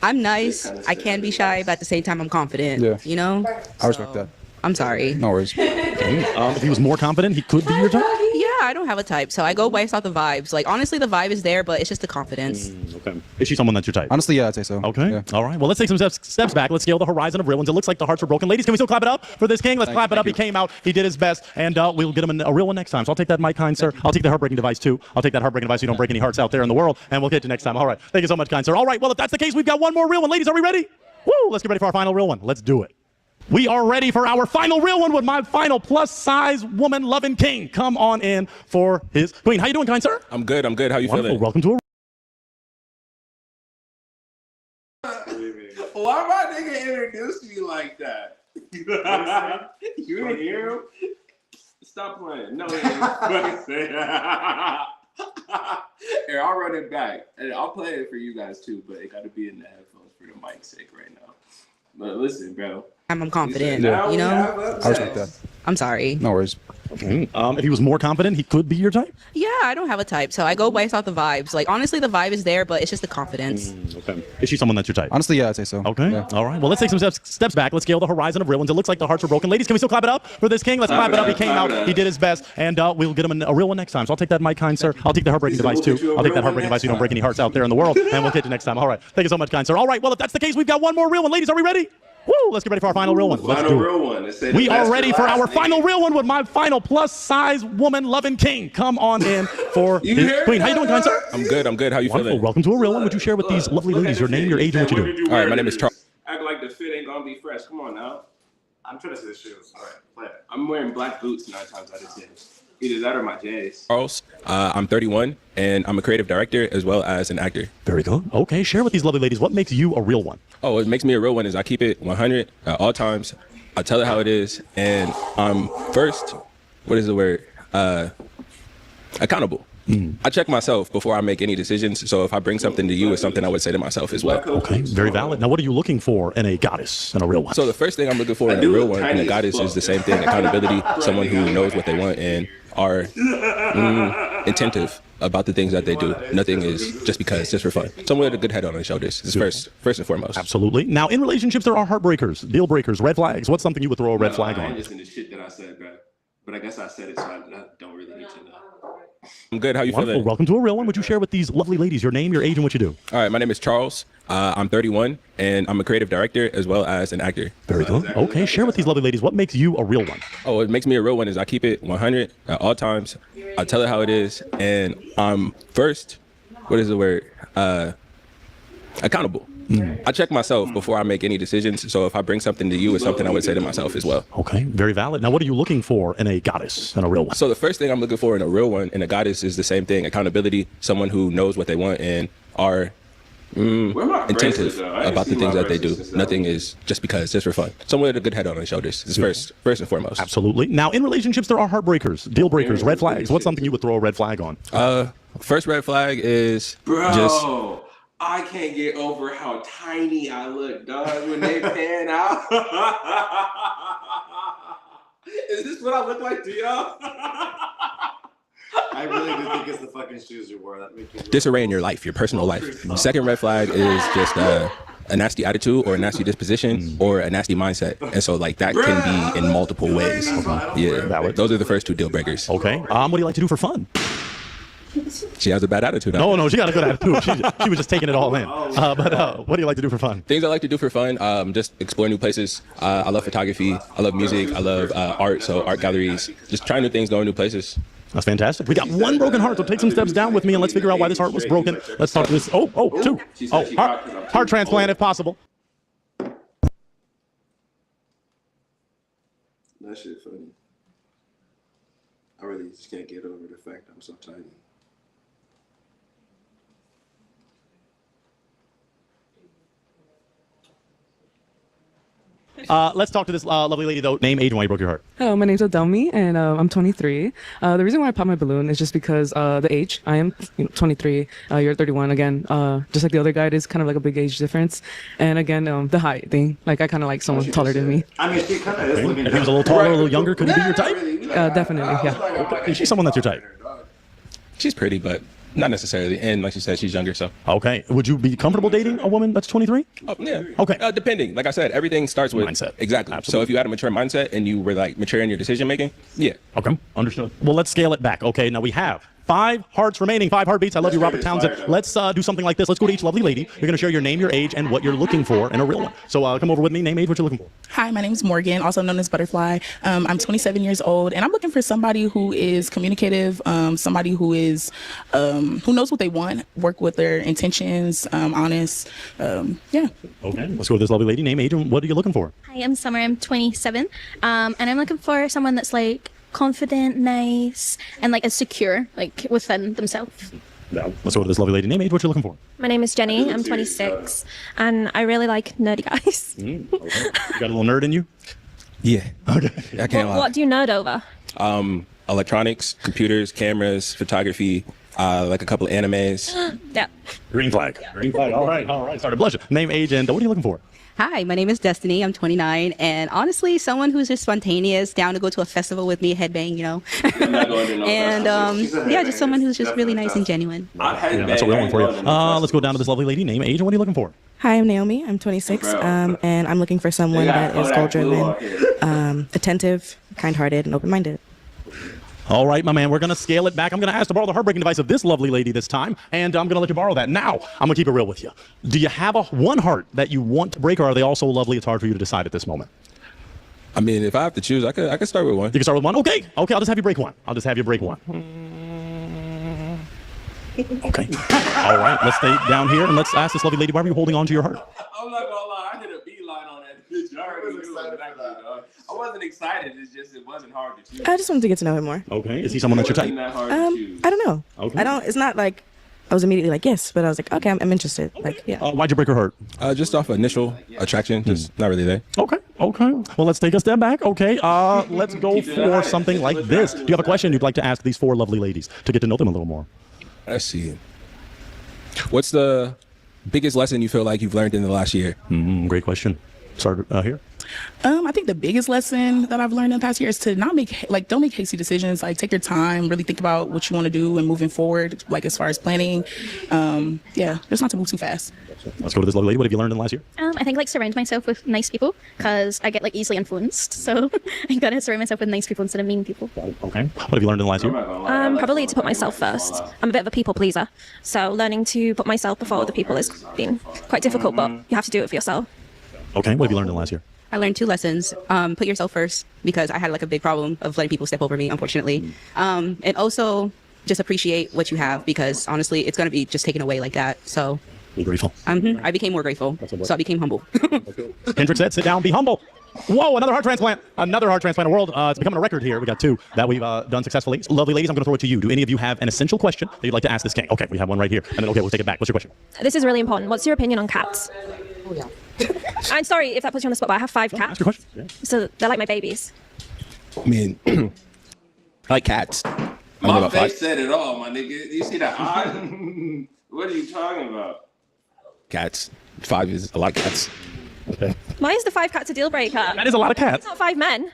I'm nice, I can be shy, but at the same time I'm confident. Yeah. You know? I respect that. I'm sorry. No worries. If he was more confident, he could be your type? Yeah, I don't have a type, so I go based off the vibes. Like honestly, the vibe is there, but it's just the confidence. Okay. Is she someone that's your type? Honestly, yeah, I'd say so. Okay. Yeah. All right. Well, let's take some steps back. Let's scale the horizon of real ones. It looks like the hearts were broken. Ladies, can we still clap it up for this king? Let's clap it up. He came out. He did his best, and we'll get him a real one next time. So I'll take that mic, kind sir. I'll take the heartbreaking device too. I'll take that heartbreaking device so you don't break any hearts out there in the world, and we'll get you next time. All right. Thank you so much, kind sir. All right. Well, if that's the case, we've got one more real one. Ladies, are we ready? Woo! Let's get ready for our final real one. Let's do it. We are ready for our final real one with my final plus-size woman-loving king. Come on in for his queen. How you doing, kind sir? I'm good. How you Wonderful. feeling? Welcome to a Why my nigga introduce me like that? You didn't hear him? Stop playing. No, he ain't fucking say that. Here, I'll run it back. And I'll play it for you guys too, but it got to be in the headphones for the mic's sake right now. But listen, bro. I'm confident, Yeah. you know? I respect that. I'm sorry. No worries. Okay. If he was more confident, he could be your type? Yeah, I don't have a type, so I go based off the vibes. Like honestly, the vibe is there, but it's just the confidence. Okay. Is she someone that's your type? Honestly, yeah, I'd say so. Okay. Yeah. All right. Well, let's take some steps back. Let's scale the horizon of real ones. It looks like the hearts were broken. Ladies, can we still clap it up for this king? Let's clap it up. He came out. He did his best, and we'll get him a real one next time. So I'll take that mic, kind sir. I'll take the heartbreaking device too. I'll take that heartbreaking device so you don't break any hearts out there in the world, and we'll get you next time. All right. Thank you so much, kind sir. All right. Well, if that's the case, we've got one more real one. Ladies, are we ready? Woo! Let's get ready for our final real one. Let's do it. We are ready for our final real one with my final plus-size woman-loving king. Come on in for his queen. How you doing, kind sir? I'm good. How you Wonderful. feeling? Welcome to a real one. Would you share with these lovely ladies your name, your age, and what you do? All right, my name is Charles. Act like the fit ain't gonna be fresh. Come on now. I'm trying to see the shoes. All right, play it. I'm wearing black boots 9 times out of 10. Either that or my J's. Charles, I'm 31, and I'm a creative director as well as an actor. Very good. Okay, share with these lovely ladies what makes you a real one. Oh, what makes me a real one is I keep it 100 at all times. I tell it how it is, and I'm first, what is the word? Accountable. I check myself before I make any decisions. So if I bring something to you, it's something I would say to myself as well. Okay, very valid. Now, what are you looking for in a goddess and a real one? So the first thing I'm looking for in a real one and a goddess is the same thing: accountability, someone who knows what they want and are attentive about the things that they do. Nothing is just because, just for fun. Someone with a good head on their shoulders is first and foremost. Absolutely. Now, in relationships, there are heartbreakers, deal breakers, red flags. What's something you would throw a red flag I on? ain't listening to shit that I said, bro. But I guess I said it, so I don't really need to know. I'm good. How you Wonderful. feeling? Welcome to A Real One. Would you share with these lovely ladies your name, your age, and what you do? All right, my name is Charles. I'm 31, and I'm a creative director as well as an actor. Very good. Okay, share with these lovely ladies what makes you a real one. Oh, what makes me a real one is I keep it 100 at all times. I tell it how it is, and I'm first, what is the word? Accountable. I check myself before I make any decisions. So if I bring something to you, it's something I would say to myself as well. Okay, very valid. Now, what are you looking for in a goddess and a real one? So the first thing I'm looking for in a real one and a goddess is the same thing: accountability, someone who knows what they want and are attentive about the things that they do. Nothing is just because, just for fun. Someone with a good head on their shoulders is first and foremost. Absolutely. Now, in relationships, there are heartbreakers, deal breakers, red flags. What's something you would throw a red flag on? First red flag is Bro, I can't get over how tiny I look, dog, when they pan out. Is this what I look like to y'all? I really do think it's the fucking shoes you wore that make you disarray in your life, your personal life. Second red flag is just a nasty attitude or a nasty disposition or a nasty mindset. And so like that can be in multiple ways. Yeah, those are the first two deal breakers. Okay. What do you like to do for fun? She has a bad attitude. No, she got a good attitude. She was just taking it all in. But what do you like to do for fun? Things I like to do for fun, just explore new places. I love photography. I love music. I love art. So art galleries, just trying new things, going new places. That's fantastic. We got one broken heart, so take some steps down with me and let's figure out why this heart was broken. Let's talk to this. Two. Heart transplant if possible. That shit funny. I really just can't get over the fact I'm so tiny. Let's talk to this lovely lady, though. Name, age, and why you broke your heart. Hello, my name's Adelmi, and I'm 23. The reason why I popped my balloon is just because the age. I am 23. You're 31 again. Just like the other guy, it is kind of like a big age difference. And again, the height thing. Like I kind of like someone taller than me. I mean, she kind of is looking. If he was a little taller, a little younger, could he be your type? Definitely, yeah. Okay. Is she someone that's your type? She's pretty, but not necessarily. And like you said, she's younger, so. Okay. Would you be comfortable dating a woman that's 23? Oh, yeah. Okay. Depending. Like I said, everything starts with mindset. Exactly. Absolutely. So if you had a mature mindset and you were like mature in your decision making, yeah. Okay. Understood. Well, let's scale it back. Okay. Now we have 5 hearts remaining, 5 heartbeats. I love you, Robert Townsend. Let's do something like this. Let's go to each lovely lady. You're going to share your name, your age, and what you're looking for in a real one. So come over with me. Name, age, what you're looking for. Hi, my name is Morgan, also known as Butterfly. I'm 27 years old, and I'm looking for somebody who is communicative, somebody who is who knows what they want, work with their intentions, honest. Yeah. Okay. Let's go with this lovely lady. Name, age, and what are you looking for? Hi, I'm Summer. I'm 27, and I'm looking for someone that's like confident, nice, and like is secure, like within themselves. Let's go with this lovely lady. Name, age, what you're looking for. My name is Jenny. I'm 26, and I really like nerdy guys. Okay. You got a little nerd in you? Yeah. Okay. I can't lie. What do you nerd over? Electronics, computers, cameras, photography, like a couple of animes. Yeah. Green flag. Green flag. All right. Started blushing. Name, age, and what are you looking for? Hi, my name is Destiny. I'm 29, and honestly, someone who's just spontaneous, down to go to a festival with me, headbang, and yeah, just someone who's just really nice and genuine. Yeah, that's what we're going for you. Let's go down to this lovely lady. Name, age, and what are you looking for? Hi, I'm Naomi. I'm 26, and I'm looking for someone that is goal-driven, attentive, kind-hearted, and open-minded. All right, my man, we're going to scale it back. I'm going to ask to borrow the heartbreaking device of this lovely lady this time, and I'm going to let you borrow that. Now, I'm going to keep it real with you. Do you have one heart that you want to break, or are they all so lovely it's hard for you to decide at this moment? I mean, if I have to choose, I could start with one. You can start with one? Okay, I'll just have you break one. Okay. All right, let's stay down here, and let's ask this lovely lady, why were you holding on to your heart? I'm not gonna lie, I hit a beeline on that bitch. I already knew exactly, dog. I wasn't excited. It's just it wasn't hard to choose. I just wanted to get to know him more. Okay. Is he someone that's your type? I don't know. Okay. It's not like I was immediately like yes, but I was like okay, I'm interested. Like yeah. Why'd you break her heart? Just off initial attraction, just not really there. Okay. Well, let's take a step back. Okay. Let's go for something like this. Do you have a question you'd like to ask these 4 lovely ladies to get to know them a little more? Let's see. What's the biggest lesson you feel like you've learned in the last year? Great question. Start here. I think the biggest lesson that I've learned in the past year is to don't make hasty decisions. Like, take your time, really think about what you want to do and moving forward, like as far as planning. Just not to move too fast. Let's go to this lovely lady. What have you learned in the last year? I think like surround myself with nice people because I get like easily influenced. So I gotta surround myself with nice people instead of mean people. Okay. What have you learned in the last year? Probably to put myself first. I'm a bit of a people pleaser, so learning to put myself before other people has been quite difficult, but you have to do it for yourself. Okay. What have you learned in the last year? I learned 2 lessons. Put yourself first, because I had like a big problem of letting people step over me, unfortunately. And also just appreciate what you have, because honestly, it's going to be just taken away like that. So be grateful. I became more grateful. So I became humble. Kendrick said, sit down, be humble. Whoa, another heart transplant. Another heart transplant in the world. It's becoming a record here. We got 2 that we've done successfully. Lovely ladies, I'm going to throw it to you. Do any of you have an essential question that you'd like to ask this king? Okay, we have one right here. And then, okay, we'll take it back. What's your question? This is really important. What's your opinion on cats? Oh, yeah. I'm sorry if that puts you on the spot, but I have 5 cats. Ask your question. Yeah. So they're like my babies. I mean, I like cats. My face said it all, my nigga. You see that eye? What are you talking about? Cats. 5 is a lot of cats. Okay. Why is the 5 cats a deal breaker? That is a lot of cats. It's not 5 men.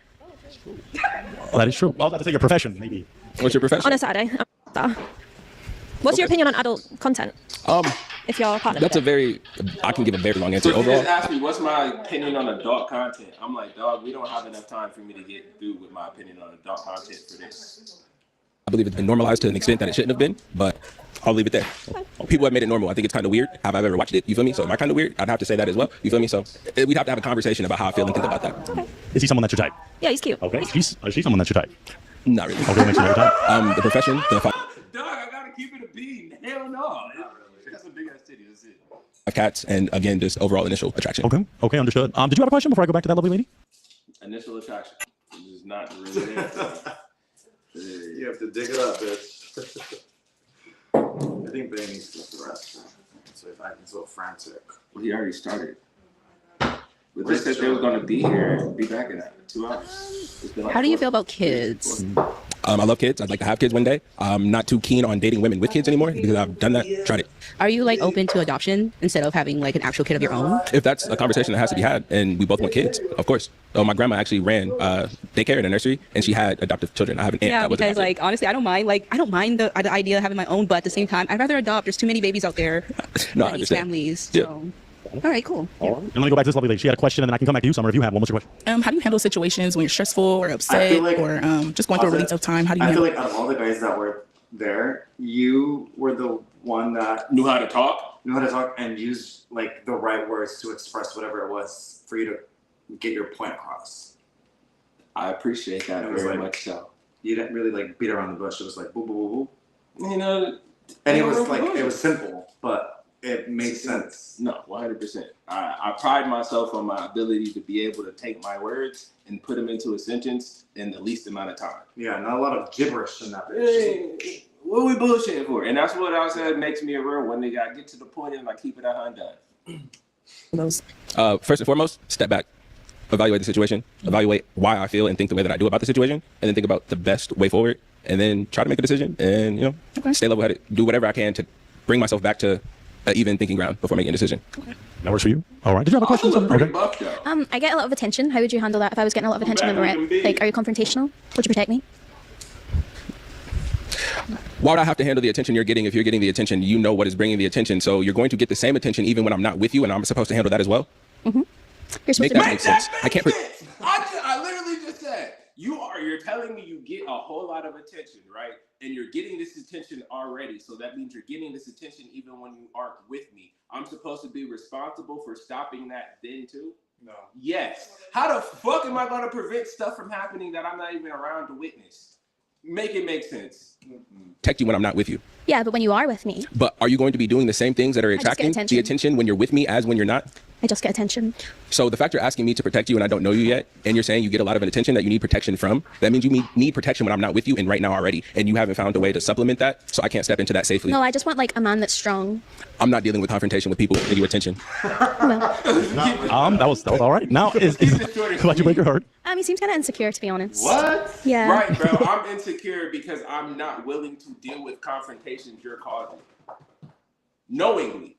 Well, that is true. Well, I was about to say your profession, maybe. What's your profession? On a Saturday. What's your opinion on adult content? If you're a partner. I can give a very long answer. So Overall, you just asked me what's my opinion on adult content. I'm like, dog, we don't have enough time for me to get through with my opinion on adult content for this. I believe it's been normalized to an extent that it shouldn't have been, but I'll leave it there. People have made it normal. I think it's kind of weird. Have I ever watched it? You feel me? So am I kind of weird? I'd have to say that as well. You feel me? So we'd have to have a conversation about how I feel and think about that. Okay. Is he someone that's your type? Yeah, he's cute. Okay. Is she someone that's your type? Not really. Okay, makes you your type. The profession, Dog, I gotta keep it a bean. Hell no. That's a big ass titty. That's it. cats, and again, just overall initial attraction. Okay, understood. Did you have a question before I go back to that lovely lady? Initial attraction. It's just not really there. You have to dig it up, bitch. I think Bay needs to go to the restroom. So if I can so frantic. Well, he already started. But they said they were going to be here and be back in 2 hours. How do you feel about kids? I love kids. I'd like to have kids one day. I'm not too keen on dating women with kids anymore because I've done that, tried it. Are you like open to adoption instead of having like an actual kid of your own? If that's a conversation that has to be had and we both want kids, of course. My grandma actually ran daycare in a nursery and she had adoptive children. I have an aunt that was because adopted. like honestly, I don't mind the idea of having my own, but at the same time, I'd rather adopt. There's too many babies out there. No, I these understand. families. Yeah. So. All right, cool. All right. And let me go back to this lovely lady. She had a question, and then I can come back to you, Summer, if you have one. What's your question? How do you handle situations when you're stressful or upset or just going through a really tough time? How do you I feel handle like out of all the guys that were there, you were the one that knew how to talk, and used like the right words to express whatever it was for you to get your point across. I appreciate that very much so. You didn't really like beat around the bush. It was like boo, boo, boo, boo. You know, and it was like, it was simple, but it made sense. No, 100%. I pride myself on my ability to be able to take my words and put them into a sentence in the least amount of time. Yeah, not a lot of gibberish in that. Hey, what are we bullshitting for? And that's what I said makes me a real one. Nigga, I get to the point and I keep it 100. First and foremost, step back, evaluate the situation, evaluate why I feel and think the way that I do about the situation, and then think about the best way forward, and then try to make a decision and stay level-headed, do whatever I can to bring myself back to even thinking ground before making a decision. That works for you? All right. Did you have a question? Okay. I get a lot of attention. How would you handle that if I was getting a lot of attention on the rep? Like, are you confrontational? Would you protect me? Why would I have to handle the attention you're getting if you're getting the attention? You know what is bringing the attention, so you're going to get the same attention even when I'm not with you, and I'm supposed to handle that as well? Mm-hmm. You're supposed make to that make sense. I can't. I literally just said, you're telling me you get a whole lot of attention, right? And you're getting this attention already. So that means you're getting this attention even when you aren't with me. I'm supposed to be responsible for stopping that then too? No. Yes. How the fuck am I going to prevent stuff from happening that I'm not even around to witness? Make it make sense. Protect you when I'm not with you. Yeah, but when you are with me. But are you going to be doing the same things that are attracting the attention when you're with me as when you're not? I just get attention. So the fact you're asking me to protect you and I don't know you yet, and you're saying you get a lot of attention that you need protection from, that means you need protection when I'm not with you and right now already, and you haven't found a way to supplement that, so I can't step into that safely. No, I just want like a man that's strong. I'm not dealing with confrontation with people who give you attention. That was all right. Now, why'd you break your heart? He seems kind of insecure, to be honest. What? Yeah. Right, bro. I'm insecure because I'm not willing to deal with confrontations you're causing. Knowingly.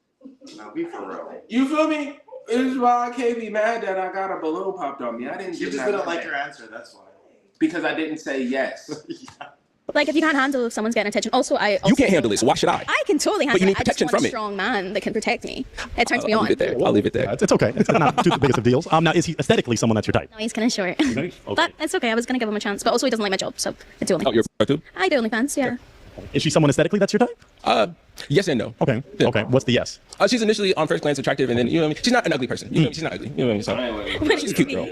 Now be for real. You feel me? This is why I can't be mad that I got a balloon popped on me. I didn't. You just didn't like your answer. That's why. Because I didn't say yes. Like if you can't handle if someone's getting attention. Also, You can't handle it, so why should I? I can totally handle But you need it. I just protection want from a it. strong man that can protect me. It turns me I'll on. leave it there. I'll leave it there. It's okay. It's not too biggest of deals. Now, is he aesthetically someone that's your type? No, he's kind of short. Okay. But it's okay. I was gonna give him a chance. But also, he doesn't like my job, so I do OnlyFans. Oh, you're too? I do OnlyFans. Yeah. Is she someone aesthetically that's your type? Yes and no. Okay. Okay. What's the yes? She's initially on first glance attractive, and then you know what I mean. She's not an ugly person. You know, she's not ugly. You know what I mean. So she's a cute girl.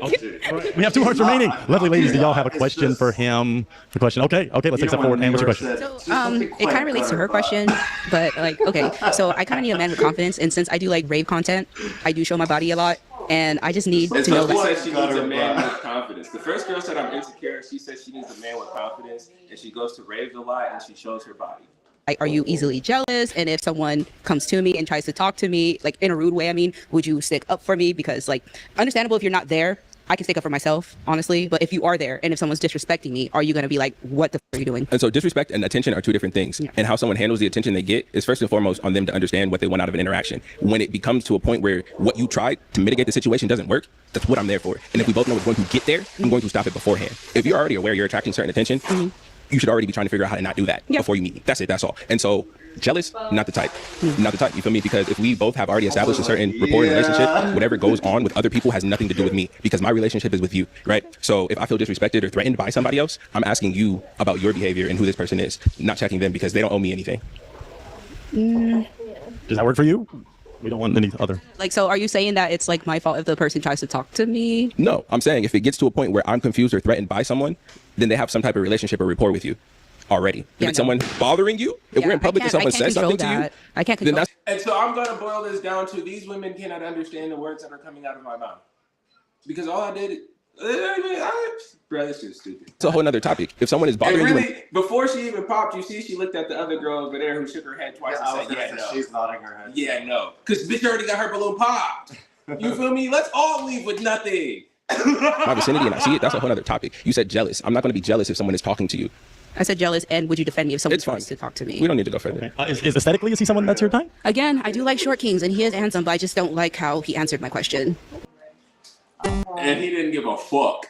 We have 2 hearts remaining. Lovely ladies, do y'all have a question for him? The question. Okay. Okay. Let's take that forward. And what's your question? It kind of relates to her question, but like, okay, so I kind of need a man with confidence, and since I do like rave content, I do show my body a lot, and I just need to know. Said she needs a man with confidence. The first girl said I'm insecure. She said she needs a man with confidence, and she goes to raves a lot, and she shows her body. Like, are you easily jealous? And if someone comes to me and tries to talk to me, like in a rude way, I mean, would you stick up for me? Because like, understandable if you're not there, I can stick up for myself, honestly. But if you are there and if someone's disrespecting me, are you going to be like, what the f are you doing? And so disrespect and attention are 2 different things. Yeah. And how someone handles the attention they get is first and foremost on them to understand what they want out of an interaction. When it becomes to a point where what you tried to mitigate the situation doesn't work, that's what I'm there for. And if we both know what's going to get there, I'm going to stop it beforehand. If you're already aware you're attracting certain attention, you should already be trying to figure out how to not do that before you meet me. That's it. That's all. And so jealous, not the type. Not the type. You feel me? Because if we both have already established a certain rapport in a relationship, whatever goes on with other people has nothing to do with me because my relationship is with you, right? So if I feel disrespected or threatened by somebody else, I'm asking you about your behavior and who this person is, not checking them because they don't owe me anything. Does that work for you? We don't want any other. Like, so are you saying that it's like my fault if the person tries to talk to me? No, I'm saying if it gets to a point where I'm confused or threatened by someone, then they have some type of relationship or rapport with you already. If it's someone bothering you, if we're in public and someone says something to you, I can't then that's And so I'm gonna boil this down to these women cannot understand the words that are coming out of my mouth because all I did, bro, this is stupid. it's a whole nother topic. If someone is bothering And you, really, before she even popped, you see, she looked at the other girl over there who shook her head twice and said, "Yeah, no." She's nodding her head. Yeah, no, because bitch already got her balloon popped. You feel me? Let's all leave with nothing. my vicinity and I see it, that's a whole other topic. You said jealous. I'm not going to be jealous if someone is talking to you. I said jealous, and would you defend me if someone tries to talk to me? We don't need to go further. Is aesthetically, is he someone that's your type? Again, I do like short kings, and he is handsome, but I just don't like how he answered my question. And he didn't give a fuck.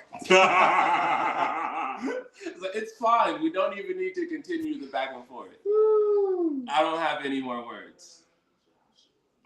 It's fine. We don't even need to continue the back and forth. I don't have any more words.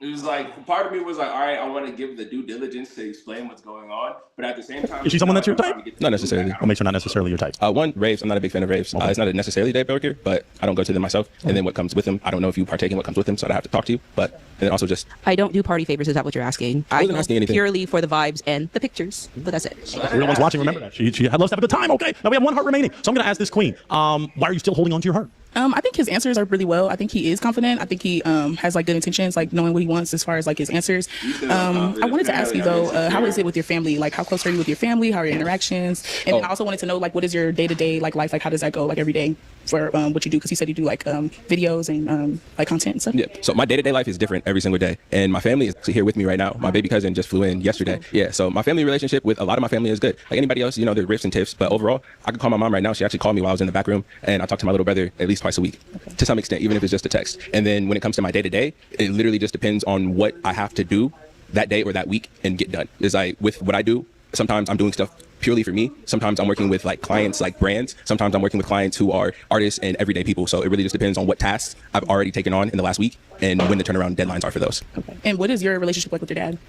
It was like, part of me was like, all right, I want to give the due diligence to explain what's going on. But at the same time, Is she someone that's your type? Not necessarily. I'll make sure not necessarily your type. One, raves. I'm not a big fan of raves. It's not a necessarily day breaker, but I don't go to them myself. And then what comes with them, I don't know if you partake in what comes with them, so I have to talk to you. But and then also just I don't do party favors. Is that what you're asking? I wasn't asking anything. Purely for the vibes and the pictures, but that's it. Real ones watching, remember that. She loves to have a good time. Okay. Now we have 1 heart remaining. So I'm going to ask this queen. Why are you still holding on to your heart? I think his answers are really well. I think he is confident. I think he has like good intentions, like knowing what he wants as far as like his answers. I wanted to ask you though, how is it with your family? Like, how close are you with your family? How are your interactions? And then I also wanted to know, like, what is your day-to-day like life? Like, how does that go? Like every day for what you do? Because you said you do like videos and like content and stuff. Yeah. So my day-to-day life is different every single day, and my family is here with me right now. My baby cousin just flew in yesterday. Yeah. So my family relationship with a lot of my family is good. Like anybody else, you know, there's riffs and tiffs, but overall, I can call my mom right now. She actually called me while I was in the back room, and I talked to my little brother at least twice a week. Okay. To some extent, even if it's just a text. And then when it comes to my day-to-day, it literally just depends on what I have to do that day or that week and get done. Is like with what I do, sometimes I'm doing stuff purely for me. Sometimes I'm working with like clients, like brands. Sometimes I'm working with clients who are artists and everyday people. So it really just depends on what tasks I've already taken on in the last week and when the turnaround deadlines are for those. Okay. And what is your relationship like with your dad?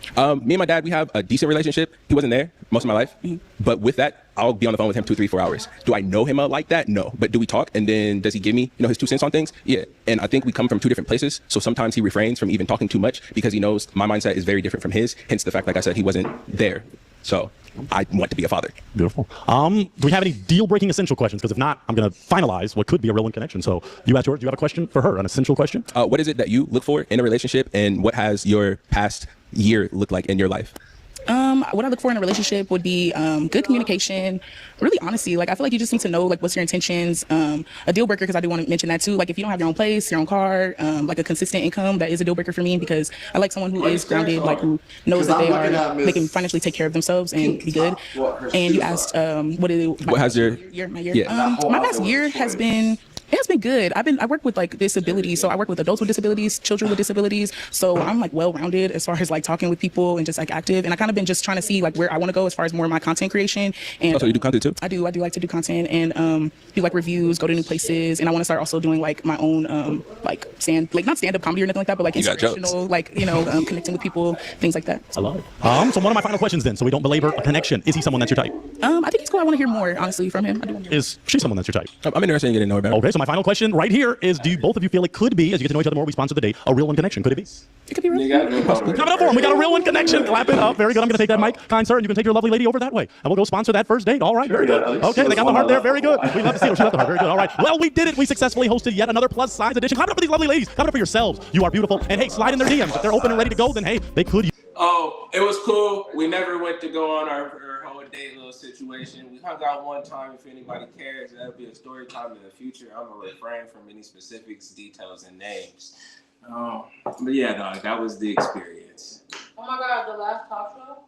Me and my dad, we have a decent relationship. He wasn't there most of my life, but with that, I'll be on the phone with him 2, 3, 4 hours. Do I know him like that? No. But do we talk? And then does he give me, his 2 cents on things? Yeah. And I think we come from 2 different places. So sometimes he refrains from even talking too much because he knows my mindset is very different from his. Hence the fact, like I said, he wasn't there. So I want to be a father. Beautiful. Do we have any deal-breaking essential questions? Because if not, I'm going to finalize what could be a real connection. So you asked George, do you have a question for her, an essential question? What is it that you look for in a relationship, and what has your past year looked like in your life? What I look for in a relationship would be good communication, really honesty. Like I feel like you just need to know like what's your intentions. A deal breaker, because I do want to mention that too. Like if you don't have your own place, your own car, like a consistent income, that is a deal breaker for me because I like someone who is grounded, like who knows that they can financially take care of themselves and be good. And you asked what has your year? My year? My past year has been It has been good. I work with like disabilities, so I work with adults with disabilities, children with disabilities. So I'm like well-rounded as far as like talking with people and just like active. And I kind of been just trying to see like where I want to go as far as more of my content creation. And so you do content too? I do like to do content and do like reviews, go to new places, and I want to start also doing like my own like not stand-up comedy or nothing like that, but like inspirational, like connecting with people, things like that. I love it. So one of my final questions then, so we don't belabor a connection. Is he someone that's your type? I think it's cool. I want to hear more, honestly, from him. I do want to hear Is she someone that's your type? I'm interested in getting to know her better. Okay, so my final question right here is: do both of you feel it could be, as you get to know each other more, we sponsor the date, a real one connection? Could it be? It could be real. Clap it up for him. We got a real one connection. Clap it up. Very good. I'm going to take that mic, kind sir, and you can take your lovely lady over that way, and we'll go sponsor that first date. All right, very good. Okay, they got the heart there. Very good. We love to see her. She left the heart. Very good. All right. Well, we did it. We successfully hosted yet another plus size edition. Clap it up for these lovely ladies. Clap it up for yourselves. You are beautiful. And hey, slide in their DMs. If they're open and ready to go, then hey, they could. Oh, it was cool. We never went to go on our whole date little situation. We hung out one time. If anybody cares, that'll be a story time in the future. I'm gonna refrain from any specifics, details, and names. But yeah, dog, that was the experience. Oh my god, the last talk show?